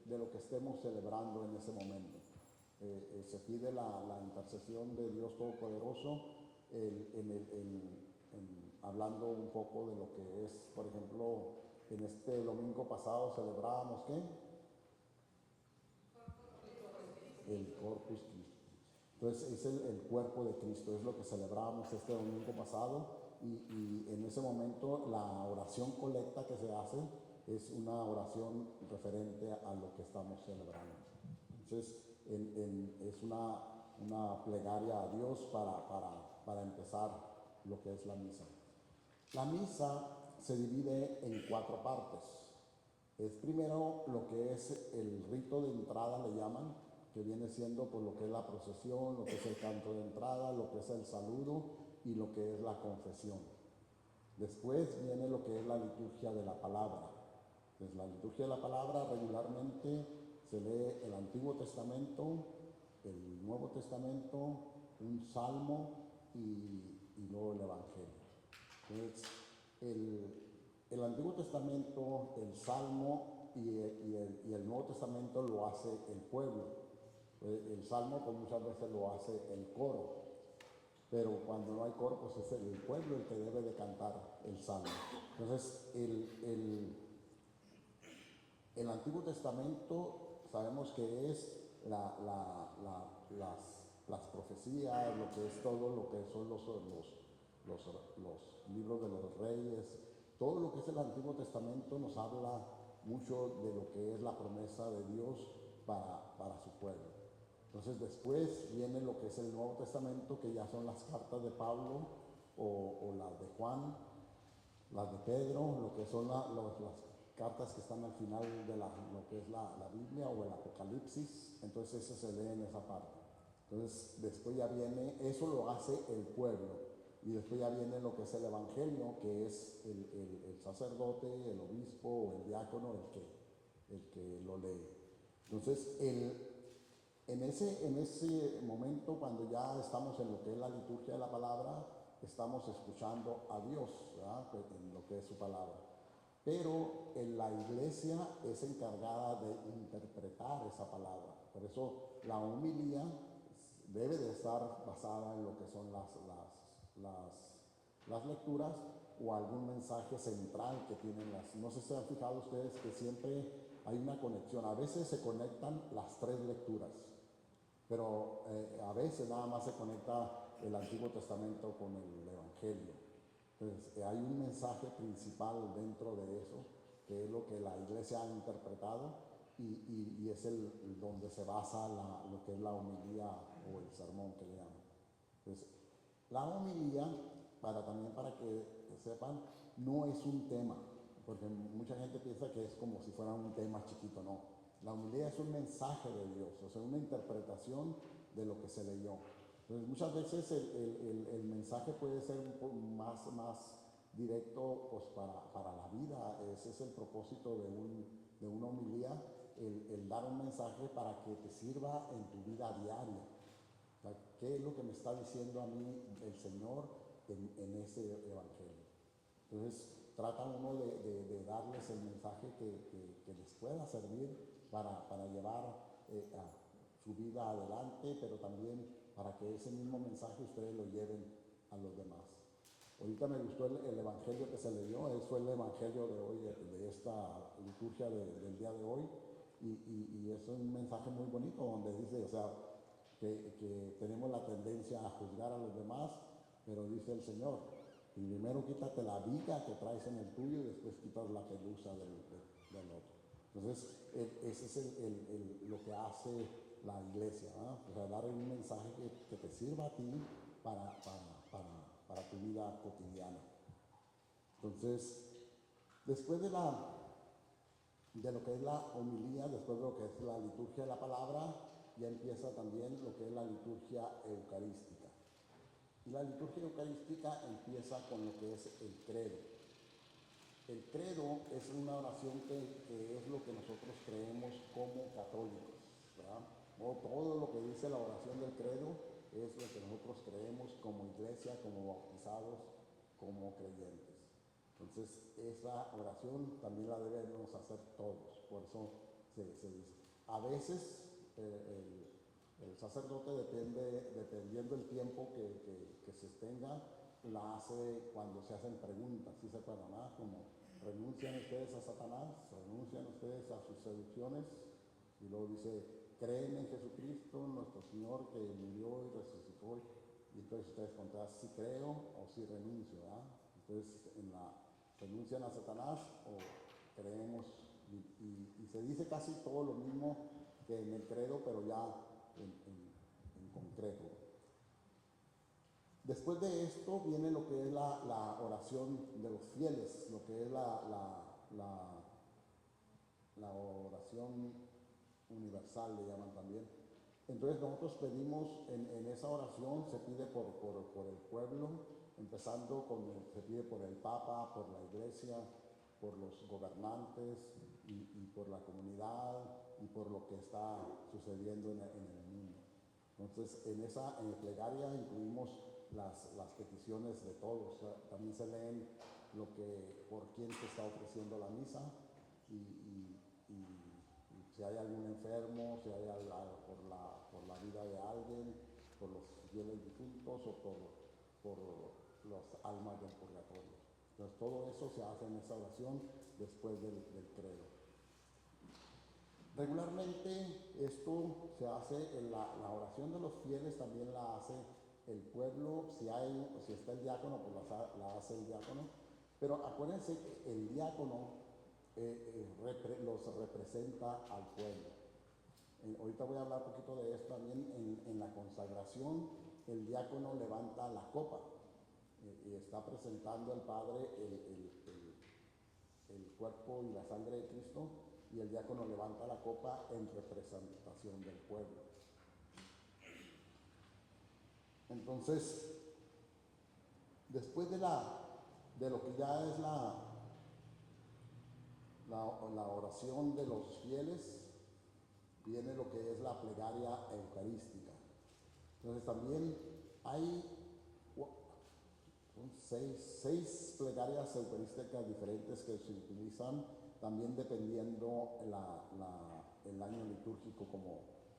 de lo que estemos celebrando en ese momento. Se pide la intercesión de Dios Todopoderoso hablando un poco de lo que es, por ejemplo, en este domingo pasado celebrábamos ¿qué? El Corpus Christi. Entonces es el cuerpo de Cristo, es lo que celebrábamos este domingo pasado y en ese momento la oración colecta que se hace es una oración referente a lo que estamos celebrando. Entonces es una plegaria a Dios para empezar lo que es la misa. La misa se divide en 4 partes. Es primero lo que es el rito de entrada, le llaman, que viene siendo por lo que es la procesión, lo que es el canto de entrada, lo que es el saludo y lo que es la confesión. Después viene lo que es la liturgia de la palabra. Entonces, la liturgia de la palabra regularmente se lee el Antiguo Testamento, el Nuevo Testamento, un salmo y luego el Evangelio. Entonces, el Antiguo Testamento, el Salmo y el Nuevo Testamento lo hace el pueblo. El Salmo pues muchas veces lo hace el coro, pero cuando no hay coro pues es el pueblo el que debe de cantar el Salmo. Entonces el Antiguo Testamento sabemos que es las profecías, lo que es todo lo que son los libros de los reyes, todo lo que es el Antiguo Testamento nos habla mucho de lo que es la promesa de Dios para su pueblo. Entonces después viene lo que es el Nuevo Testamento, que ya son las cartas de Pablo o las de Juan, las de Pedro, lo que son las cartas que están al final de lo que es la Biblia o el Apocalipsis. Entonces eso se lee en esa parte. Entonces después ya viene, eso lo hace el pueblo. Y después ya viene lo que es el Evangelio, que es el sacerdote, el obispo o el diácono el que lo lee. Entonces en ese momento, cuando ya estamos en lo que es la liturgia de la palabra, estamos escuchando a Dios, ¿verdad? En lo que es su palabra. Pero en la iglesia es encargada de interpretar esa palabra. Por eso la homilía debe de estar basada en lo que son las lecturas o algún mensaje central que tienen las. No sé si se han fijado ustedes que siempre hay una conexión. A veces se conectan las tres lecturas, pero a veces nada más se conecta el Antiguo Testamento con el Evangelio. Entonces hay un mensaje principal dentro de eso, que es lo que la iglesia ha interpretado y es donde se basa lo que es la homilía o el sermón que le llaman. Entonces, la homilía, también para que sepan, no es un tema, porque mucha gente piensa que es como si fuera un tema chiquito, no. La homilía es un mensaje de Dios, o sea, una interpretación de lo que se leyó. Entonces, muchas veces el mensaje puede ser un poco más directo pues, para la vida. Ese es el propósito de una homilía, el dar un mensaje para que te sirva en tu vida diaria. O sea, ¿qué es lo que me está diciendo a mí el Señor en ese evangelio? Entonces, trata uno de darles el mensaje que les pueda servir para llevar a su vida adelante, pero también para que ese mismo mensaje ustedes lo lleven a los demás. Ahorita me gustó el evangelio que se leyó, fue el evangelio de hoy, de esta liturgia del día de hoy, y es un mensaje muy bonito donde dice, o sea, que tenemos la tendencia a juzgar a los demás, pero dice el Señor, primero quítate la viga que traes en el tuyo y después quitas la pelusa del otro. Entonces, ese es lo que hace la iglesia, ¿no? O sea, dar un mensaje que te sirva a ti para tu vida cotidiana. Entonces, después de lo que es la homilía, después de lo que es la liturgia de la palabra, ya empieza también lo que es la liturgia eucarística. Y la liturgia eucarística empieza con lo que es el credo. El credo es una oración que es lo que nosotros creemos como católicos, ¿verdad? O todo lo que dice la oración del credo es lo que nosotros creemos como iglesia, como bautizados, como creyentes. Entonces, esa oración también la debemos hacer todos, por eso se dice. A veces el sacerdote, dependiendo del tiempo que se tenga, la hace cuando se hacen preguntas, ¿sí se acuerdan? Como renuncian ustedes a Satanás, renuncian ustedes a sus seducciones, y luego dice, creen en Jesucristo, nuestro Señor, que murió y resucitó, y entonces ustedes contestan si creo o si renuncio, ¿verdad? Entonces, renuncian a Satanás o creemos, y se dice casi todo lo mismo que en el credo, pero ya en concreto. Después de esto viene lo que es la oración de los fieles, lo que es la oración universal, le llaman también. Entonces nosotros pedimos, en esa oración se pide por el pueblo, empezando se pide por el Papa, por la Iglesia, por los gobernantes y por la comunidad y por lo que está sucediendo en el mundo. Entonces en la plegaria incluimos las peticiones de todos. También se leen por quién se está ofreciendo la misa y si hay algún enfermo, si hay por la vida de alguien, por los fieles difuntos o por las almas del purgatorio. Entonces todo eso se hace en esa oración después del credo. Regularmente esto se hace en la oración de los fieles, también la hace el pueblo. Si está el diácono, pues la hace el diácono. Pero acuérdense que el diácono los representa al pueblo. Ahorita voy a hablar un poquito de esto también. En la consagración, el diácono levanta la copa y está presentando al Padre el cuerpo y la sangre de Cristo, y el diácono levanta la copa en representación del pueblo. Entonces, después de lo que ya es la oración de los fieles, viene lo que es la plegaria eucarística. Entonces también hay son seis plegarias eucarísticas diferentes que se utilizan, también dependiendo el año litúrgico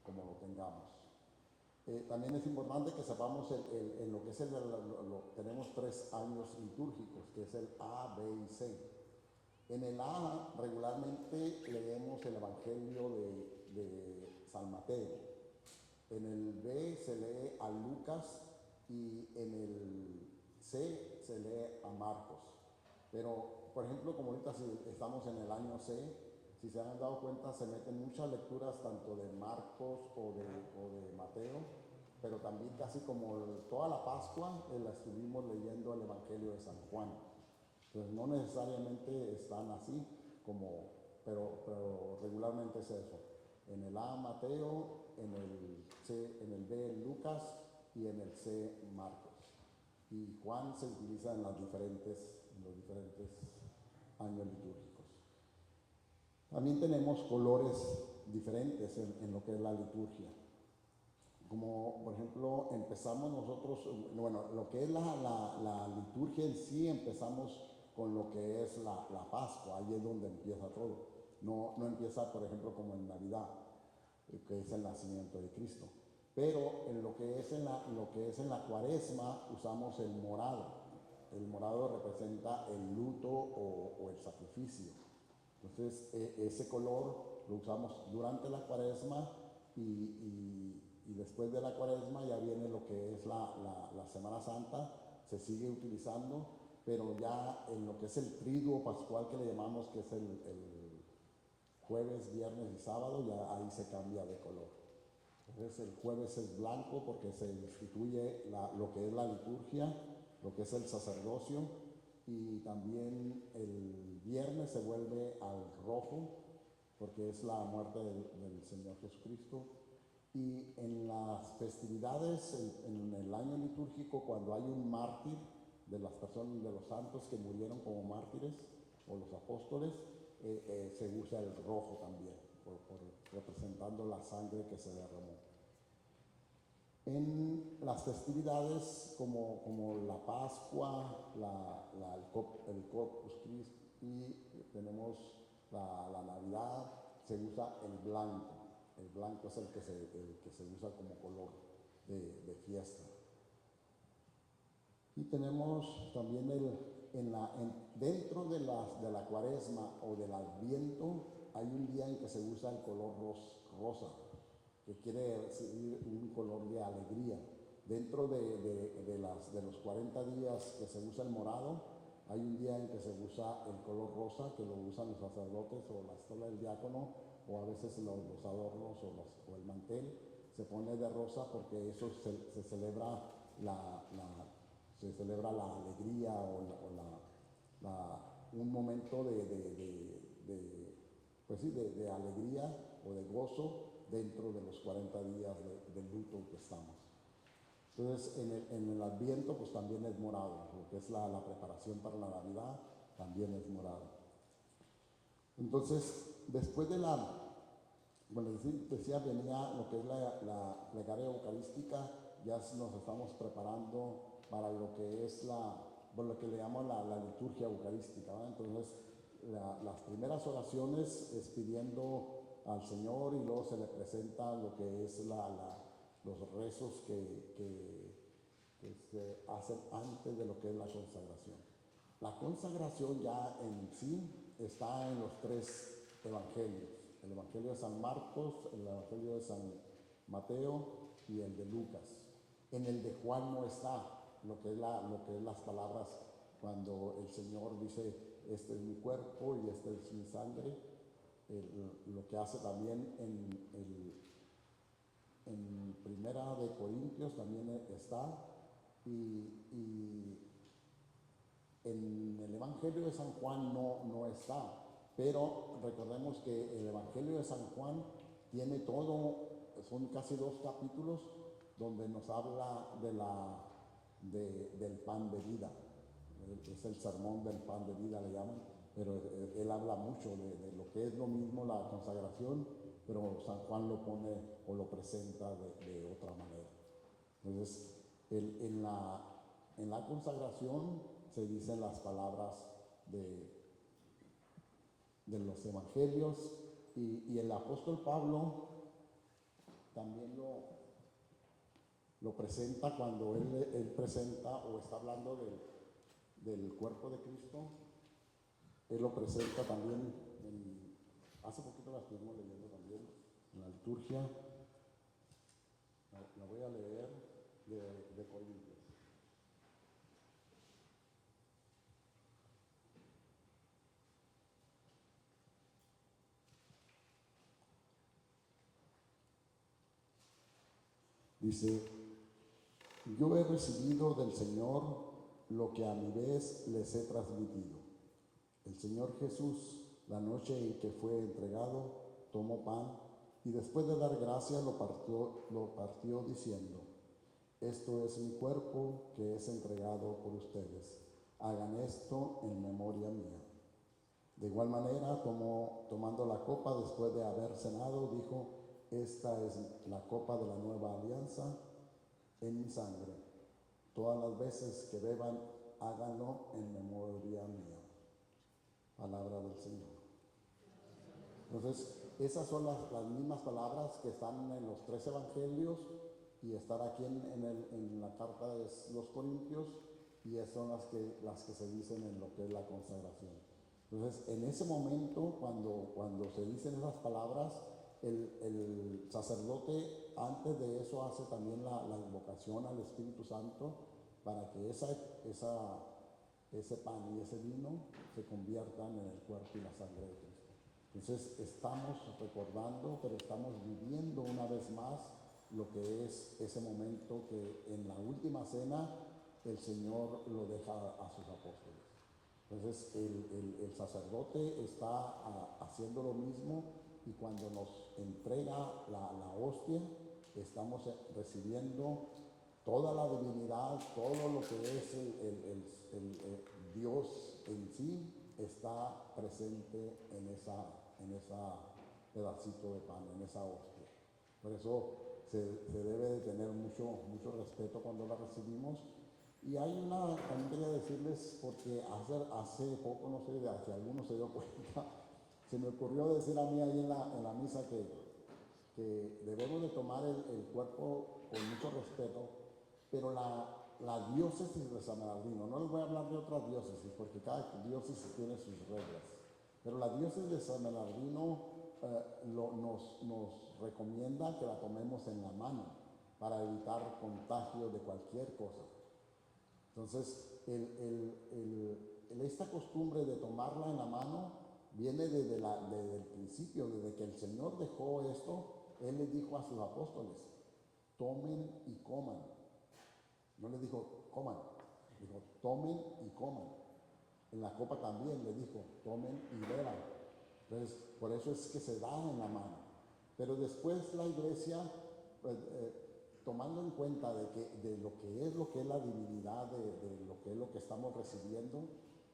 como lo tengamos. También es importante que sepamos en lo que es tenemos 3 años litúrgicos, que es el A, B y C. En el A regularmente leemos el Evangelio de San Mateo. En el B se lee a Lucas y en el C se lee a Marcos. Pero, por ejemplo, como ahorita si estamos en el año C, si se han dado cuenta, se meten muchas lecturas tanto de Marcos o de Mateo, pero también casi como toda la Pascua la estuvimos leyendo el Evangelio de San Juan. Entonces no necesariamente están así, pero regularmente es eso. En el A Mateo, en el B Lucas y en el C Marcos. Y Juan se utiliza en los diferentes años litúrgicos. También tenemos colores diferentes en lo que es la liturgia. Como por ejemplo empezamos nosotros, bueno, lo que es la liturgia en sí, empezamos con lo que es la Pascua, ahí es donde empieza todo. No empieza, por ejemplo, como en Navidad, que es el nacimiento de Cristo. Pero en lo que es en la Cuaresma usamos el morado. El morado representa el luto o el sacrificio. Entonces ese color lo usamos durante la Cuaresma y después de la Cuaresma ya viene lo que es la Semana Santa, se sigue utilizando, pero ya en lo que es el triduo pascual que le llamamos, que es el jueves, viernes y sábado, ya ahí se cambia de color. Entonces el jueves es blanco porque se instituye lo que es la liturgia, lo que es el sacerdocio, y también el viernes se vuelve al rojo porque es la muerte del Señor Jesucristo. Y en las festividades, en el año litúrgico, cuando hay un mártir de las personas, de los santos que murieron como mártires o los apóstoles, se usa el rojo también, representando la sangre que se derramó. En las festividades como la Pascua, el Corpus Christi, tenemos la Navidad, se usa el blanco. El blanco es el que se usa como color de fiesta. Y tenemos también dentro de la Cuaresma o del Adviento, hay un día en que se usa el color rosa, que quiere decir un color de alegría. Dentro de los 40 días que se usa el morado, hay un día en que se usa el color rosa, que lo usan los sacerdotes o la estola del diácono, o a veces los adornos o el mantel se pone de rosa porque eso se celebra la alegría o un momento de alegría o de gozo dentro de los 40 días del luto en que estamos. Entonces, en el Adviento, pues también es morado, lo que es la preparación para la Navidad, también es morado. Entonces, después de decía, venía lo que es la plegaria eucarística, ya nos estamos preparando para lo que es lo que le llamamos la liturgia eucarística, ¿verdad? Entonces, las primeras oraciones es pidiendo al Señor y luego se le presenta lo que es los rezos que se hacen antes de lo que es la consagración. La consagración ya en sí está en los 3 evangelios, el Evangelio de San Marcos, el Evangelio de San Mateo y el de Lucas. En el de Juan no está lo que es las palabras cuando el Señor dice, este es mi cuerpo y este es mi sangre. Lo que hace también en Primera de Corintios también está, y en el Evangelio de San Juan no está, pero recordemos que el Evangelio de San Juan tiene son casi 2 capítulos donde nos habla del pan de vida. Es el sermón del pan de vida, le llaman, pero él habla mucho de lo que es lo mismo la consagración, pero San Juan lo pone o lo presenta de otra manera. Entonces, en la consagración se dicen las palabras de los evangelios, y el apóstol Pablo también lo presenta cuando él presenta o está hablando del cuerpo de Cristo. Él lo presenta también, hace poquito la estuvimos leyendo también en la liturgia. La voy a leer de Corintios. Dice: yo he recibido del Señor lo que a mi vez les he transmitido. El Señor Jesús, la noche en que fue entregado, tomó pan y después de dar gracias lo partió diciendo: esto es mi cuerpo que es entregado por ustedes. Hagan esto en memoria mía. De igual manera, tomando la copa después de haber cenado, dijo: esta es la copa de la nueva alianza en mi sangre. Todas las veces que beban, háganlo en memoria mía. Palabra del Señor. Entonces, esas son las mismas palabras que están en los 3 evangelios y están aquí en la carta de los Corintios, y esas son las que se dicen en lo que es la consagración. Entonces, en ese momento, cuando se dicen esas palabras, el sacerdote antes de eso hace también la invocación al Espíritu Santo para que ese pan y ese vino se conviertan en el cuerpo y la sangre de Cristo. Entonces estamos recordando, pero estamos viviendo una vez más lo que es ese momento que en la última cena el Señor lo deja a sus apóstoles. Entonces el sacerdote está haciendo lo mismo, y cuando nos entrega la hostia, estamos recibiendo toda la divinidad, todo lo que es el Dios en sí está presente en esa pedacito de pan, en esa hostia. Por eso se debe de tener mucho respeto cuando la recibimos. Y hay también quería decirles, porque hace poco, no sé si alguno se dio cuenta, se me ocurrió decir a mí ahí en la misa que debemos de tomar el cuerpo con mucho respeto, pero la diócesis de San Bernardino, no les voy a hablar de otras diócesis, porque cada diócesis tiene sus reglas, pero la diócesis de San Bernardino nos recomienda que la tomemos en la mano para evitar contagio de cualquier cosa. Entonces, esta costumbre de tomarla en la mano viene desde el principio, desde que el Señor dejó esto. Él les dijo a sus apóstoles: tomen y coman. No les dijo coman, dijo tomen y coman. En la copa también le dijo: tomen y beban. Entonces, por eso es que se da en la mano. Pero después la iglesia, pues, tomando en cuenta de lo que es la divinidad, de lo que estamos recibiendo,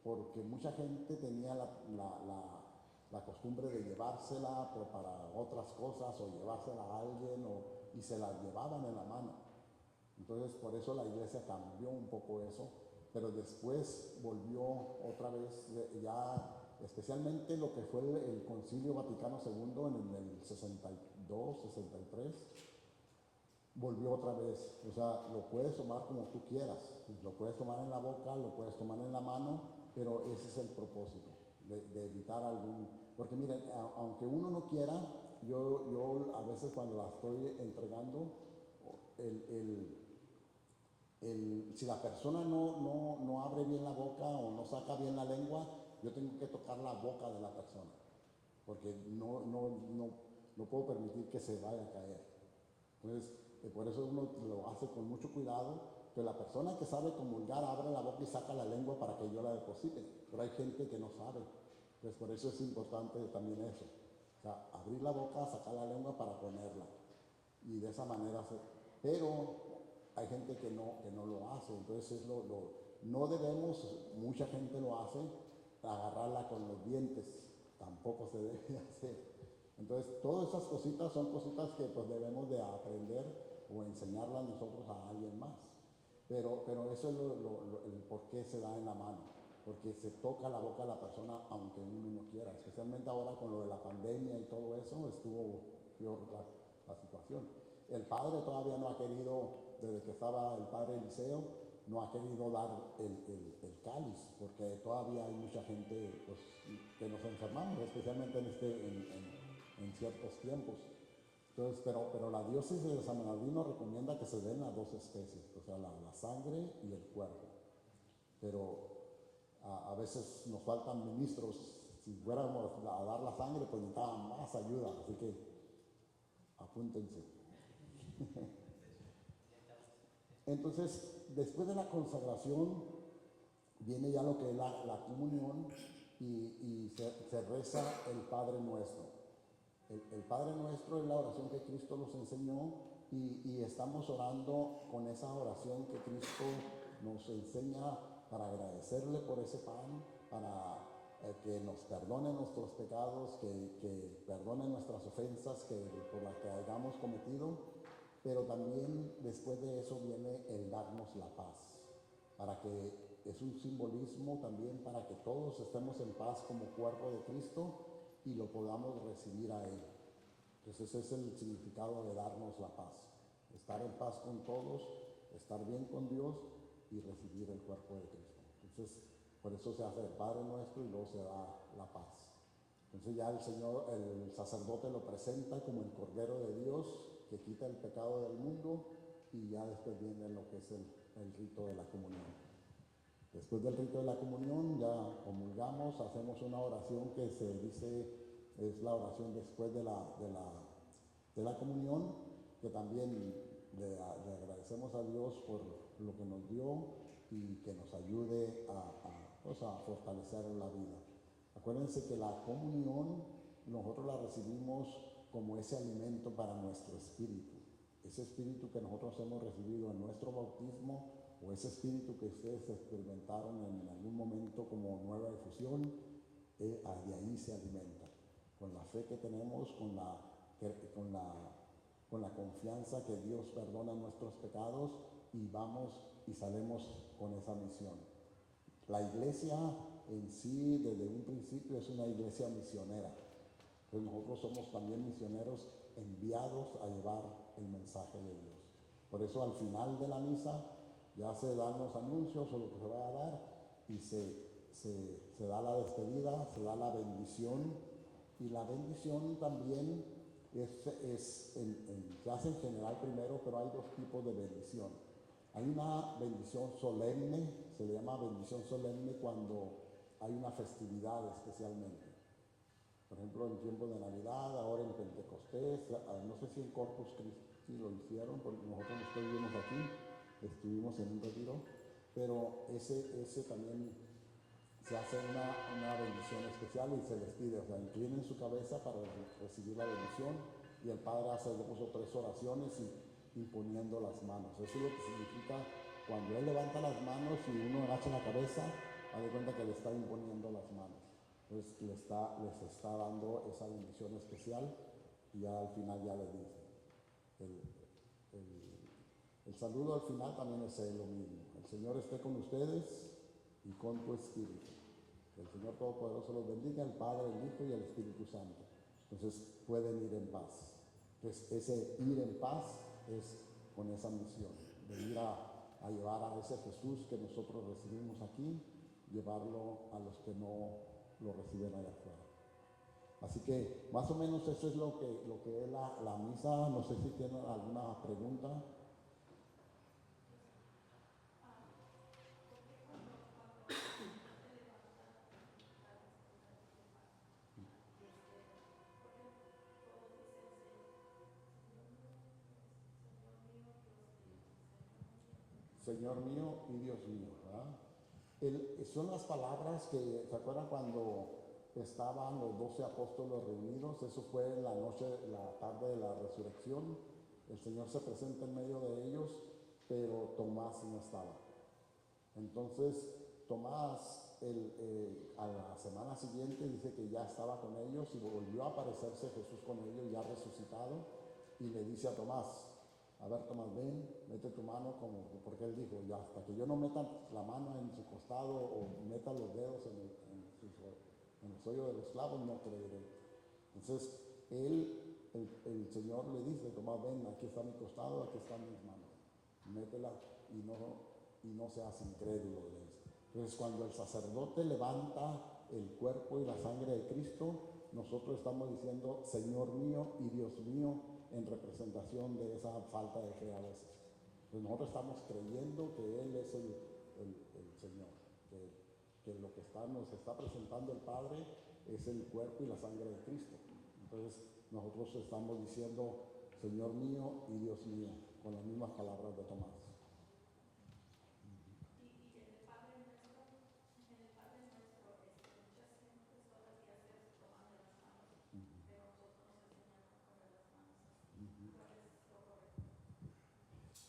porque mucha gente tenía la costumbre de llevársela para otras cosas, o llevársela a alguien, y se la llevaban en la mano. Entonces, por eso la iglesia cambió un poco eso, pero después volvió otra vez, ya especialmente lo que fue el Concilio Vaticano II en el 62, 63, volvió otra vez. O sea, lo puedes tomar como tú quieras, lo puedes tomar en la boca, lo puedes tomar en la mano, pero ese es el propósito, de evitar porque miren, aunque uno no quiera, yo a veces cuando la estoy entregando, si la persona no abre bien la boca o no saca bien la lengua, yo tengo que tocar la boca de la persona, porque no puedo permitir que se vaya a caer. Entonces, por eso uno lo hace con mucho cuidado, que la persona que sabe comulgar abre la boca y saca la lengua para que yo la deposite, pero hay gente que no sabe. Entonces, por eso es importante también eso. O sea, abrir la boca, sacar la lengua para ponerla. Y de esa manera pero hay gente que no lo hace. Entonces no debemos, mucha gente lo hace, agarrarla con los dientes. Tampoco se debe hacer. Entonces, todas esas son cositas que pues debemos de aprender o enseñarlas nosotros a alguien más. pero eso es el por qué se da en la mano, porque se toca la boca a la persona aunque uno no quiera, especialmente ahora con lo de la pandemia y todo eso, estuvo peor la situación. El padre todavía no ha querido, desde que estaba el padre Eliseo, no ha querido dar el cáliz, porque todavía hay mucha gente pues, que nos enfermamos, especialmente en ciertos tiempos. Entonces, pero la diócesis de San Bernardino recomienda que se den las dos especies, o sea, la sangre y el cuerpo. Pero a veces nos faltan ministros. Si fuéramos a dar la sangre, pues necesitaban más ayuda, así que apúntense. Entonces, después de la consagración, viene ya lo que es la comunión y se reza el Padre Nuestro. El Padre Nuestro es la oración que Cristo nos enseñó y estamos orando con esa oración que Cristo nos enseña para agradecerle por ese pan, para que nos perdone nuestros pecados, que perdone nuestras ofensas por las que hayamos cometido, pero también después de eso viene el darnos la paz, para que es un simbolismo también para que todos estemos en paz como cuerpo de Cristo y lo podamos recibir a Él. Entonces ese es el significado de darnos la paz, estar en paz con todos, estar bien con Dios y recibir el cuerpo de Cristo. Entonces por eso se hace el Padre Nuestro y luego se da la paz. Entonces ya el sacerdote lo presenta como el Cordero de Dios que quita el pecado del mundo y ya después viene lo que es el rito de la comunión. Después del rito de la comunión ya comulgamos, hacemos una oración que se dice es la oración después de la comunión, que también le agradecemos a Dios por lo que nos dio y que nos ayude a fortalecer la vida. Acuérdense que la comunión nosotros la recibimos como ese alimento para nuestro espíritu. Ese espíritu que nosotros hemos recibido en nuestro bautismo o ese espíritu que ustedes experimentaron en algún momento como nueva efusión, de ahí se alimenta. Con la fe que tenemos, con la confianza que Dios perdona nuestros pecados y vamos y salimos con esa misión. La iglesia en sí, desde un principio, es una iglesia misionera. Pues nosotros somos también misioneros enviados a llevar el mensaje de Dios. Por eso al final de la misa ya se dan los anuncios o lo que se va a dar y se da la despedida, se da la bendición y la bendición también se hace en general primero, pero hay dos tipos de bendición. Hay una bendición solemne, se le llama bendición solemne cuando hay una festividad especialmente. Por ejemplo, en tiempo de Navidad, ahora en Pentecostés, no sé si en Corpus Christi lo hicieron, porque nosotros no estuvimos aquí, estuvimos en un retiro, pero ese también se hace una bendición especial y se les pide, o sea, inclinen su cabeza para recibir la bendición y el Padre hace 2 o 3 oraciones imponiendo las manos. Eso es lo que significa cuando Él levanta las manos y uno agacha la cabeza, haz de cuenta que le está imponiendo las manos. Entonces les está dando esa bendición especial y ya al final ya le dice. El saludo al final también es lo mismo. El Señor esté con ustedes y con tu espíritu. Que el Señor Todopoderoso los bendiga, el Padre, el Hijo y el Espíritu Santo. Entonces pueden ir en paz. Entonces ese ir en paz es con esa misión, de ir a llevar a ese Jesús que nosotros recibimos aquí, llevarlo a los que no lo reciben allá afuera. Así que más o menos eso es lo que es la misa. No sé si tienen alguna pregunta. Señor mío y Dios mío, ¿verdad? Son las palabras que, ¿se acuerdan cuando estaban los 12 apóstoles reunidos? Eso fue en la noche, la tarde de la resurrección. El Señor se presenta en medio de ellos, pero Tomás no estaba. Entonces, Tomás, a la semana siguiente, dice que ya estaba con ellos y volvió a aparecerse Jesús con ellos, ya resucitado, y le dice a Tomás, a ver, Tomás, ven, mete tu mano, como, porque él dijo, ya hasta que yo no meta la mano en su costado o meta los dedos en los hoyos de los clavos, no creeré. Entonces, el Señor le dice, Tomás, ven, aquí está mi costado, aquí están mis manos, métela y no seas incrédulo, le dice. Entonces, cuando el sacerdote levanta el cuerpo y la sangre de Cristo, nosotros estamos diciendo, Señor mío y Dios mío, en representación de esa falta de fe a veces. Pues nosotros estamos creyendo que Él es el Señor, que lo que nos está presentando el Padre es el cuerpo y la sangre de Cristo. Entonces nosotros estamos diciendo, Señor mío y Dios mío, con las mismas palabras de Tomás.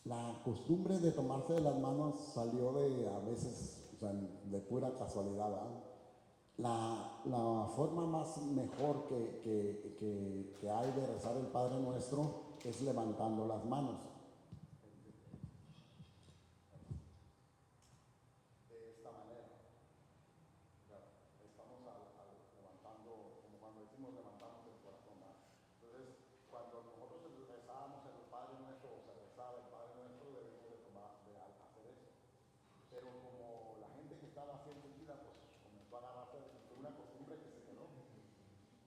La costumbre de tomarse de las manos salió de a veces, o sea, de pura casualidad, ¿verdad? La forma más mejor que hay de rezar el Padre Nuestro es levantando las manos. De esta manera. Estamos levantando, como cuando decimos levantamos el corazón, ¿verdad? Entonces, cuando nosotros rezábamos el Padre Nuestro, o se rezaba el Padre Nuestro, debemos de hacer eso. Pero como la gente que estaba así enseguida, pues comenzó a agarrarse, fue una costumbre que se quedó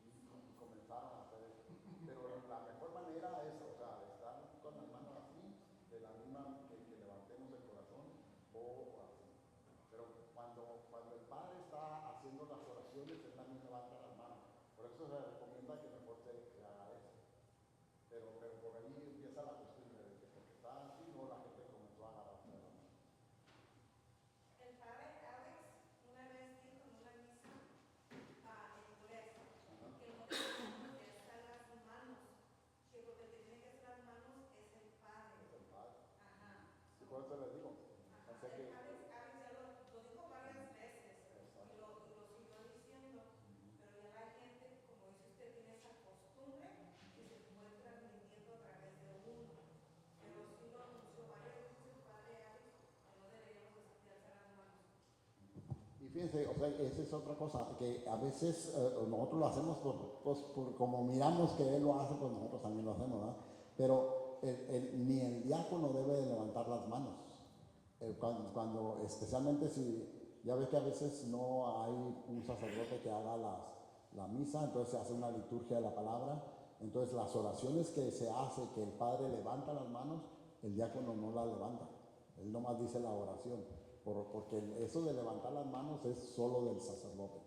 y comenzaron a hacer eso. Pero la mejor manera es, o sea, estar con las manos así, de la misma que levantemos el corazón o así. Pero cuando el Padre está haciendo las oraciones, Él también levanta las manos. Por eso se recomienda que mejor se haga eso. Pero por ahí empieza la costumbre de que porque está así, no, la gente comenzó a agarrarse de las manos. El padre Alex una vez dijo en una misa en inglés que no debemos de hacer las manos, que lo que tiene que hacer las manos es el Padre. Es el Padre. Ajá. Y por eso les digo. Ajá. Alex ya lo dijo varias veces y lo siguió diciendo, pero ya la gente, como dice usted, tiene esa costumbre que se fue transmitiendo a través de uno. Pero sí lo anunció varias veces el padre Alex que no deberíamos de hacer las manos. Y fíjense, o sea, esa es otra cosa, que a veces nosotros lo hacemos por como miramos que Él lo hace, pues nosotros también lo hacemos, ¿verdad? Pero ni el diácono debe de levantar las manos. Cuando, especialmente si, ya ves que a veces no hay un sacerdote que haga la misa, entonces se hace una liturgia de la palabra, entonces las oraciones que se hace, que el Padre levanta las manos, el diácono no las levanta, él nomás dice la oración, porque eso de levantar las manos es solo del sacerdote,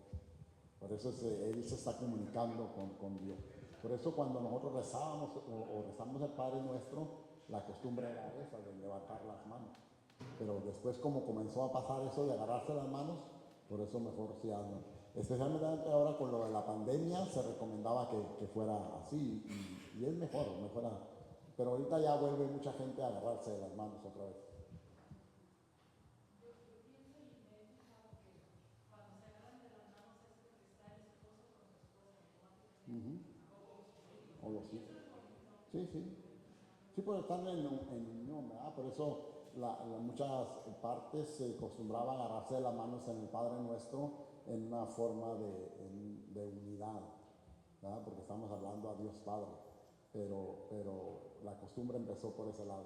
por eso él se está comunicando con Dios. Por eso cuando nosotros rezábamos o rezamos el Padre Nuestro, la costumbre era esa, de levantar las manos. Pero después como comenzó a pasar eso de agarrarse las manos, por eso mejor se hazlo. Especialmente ahora con lo de la pandemia se recomendaba que fuera así y es mejor. Pero ahorita ya vuelve mucha gente a agarrarse de las manos otra vez. Yo pienso y me he fijado que cuando se agarran de las manos es porque está el esposo con su esposa automáticamente. O los hijos. Sí. Sí, por estar en unión, ¿verdad? Por eso muchas partes se acostumbraba a agarrarse de las manos en el Padre Nuestro en una forma de unidad, ¿verdad? Porque estamos hablando a Dios Padre, pero la costumbre empezó por ese lado.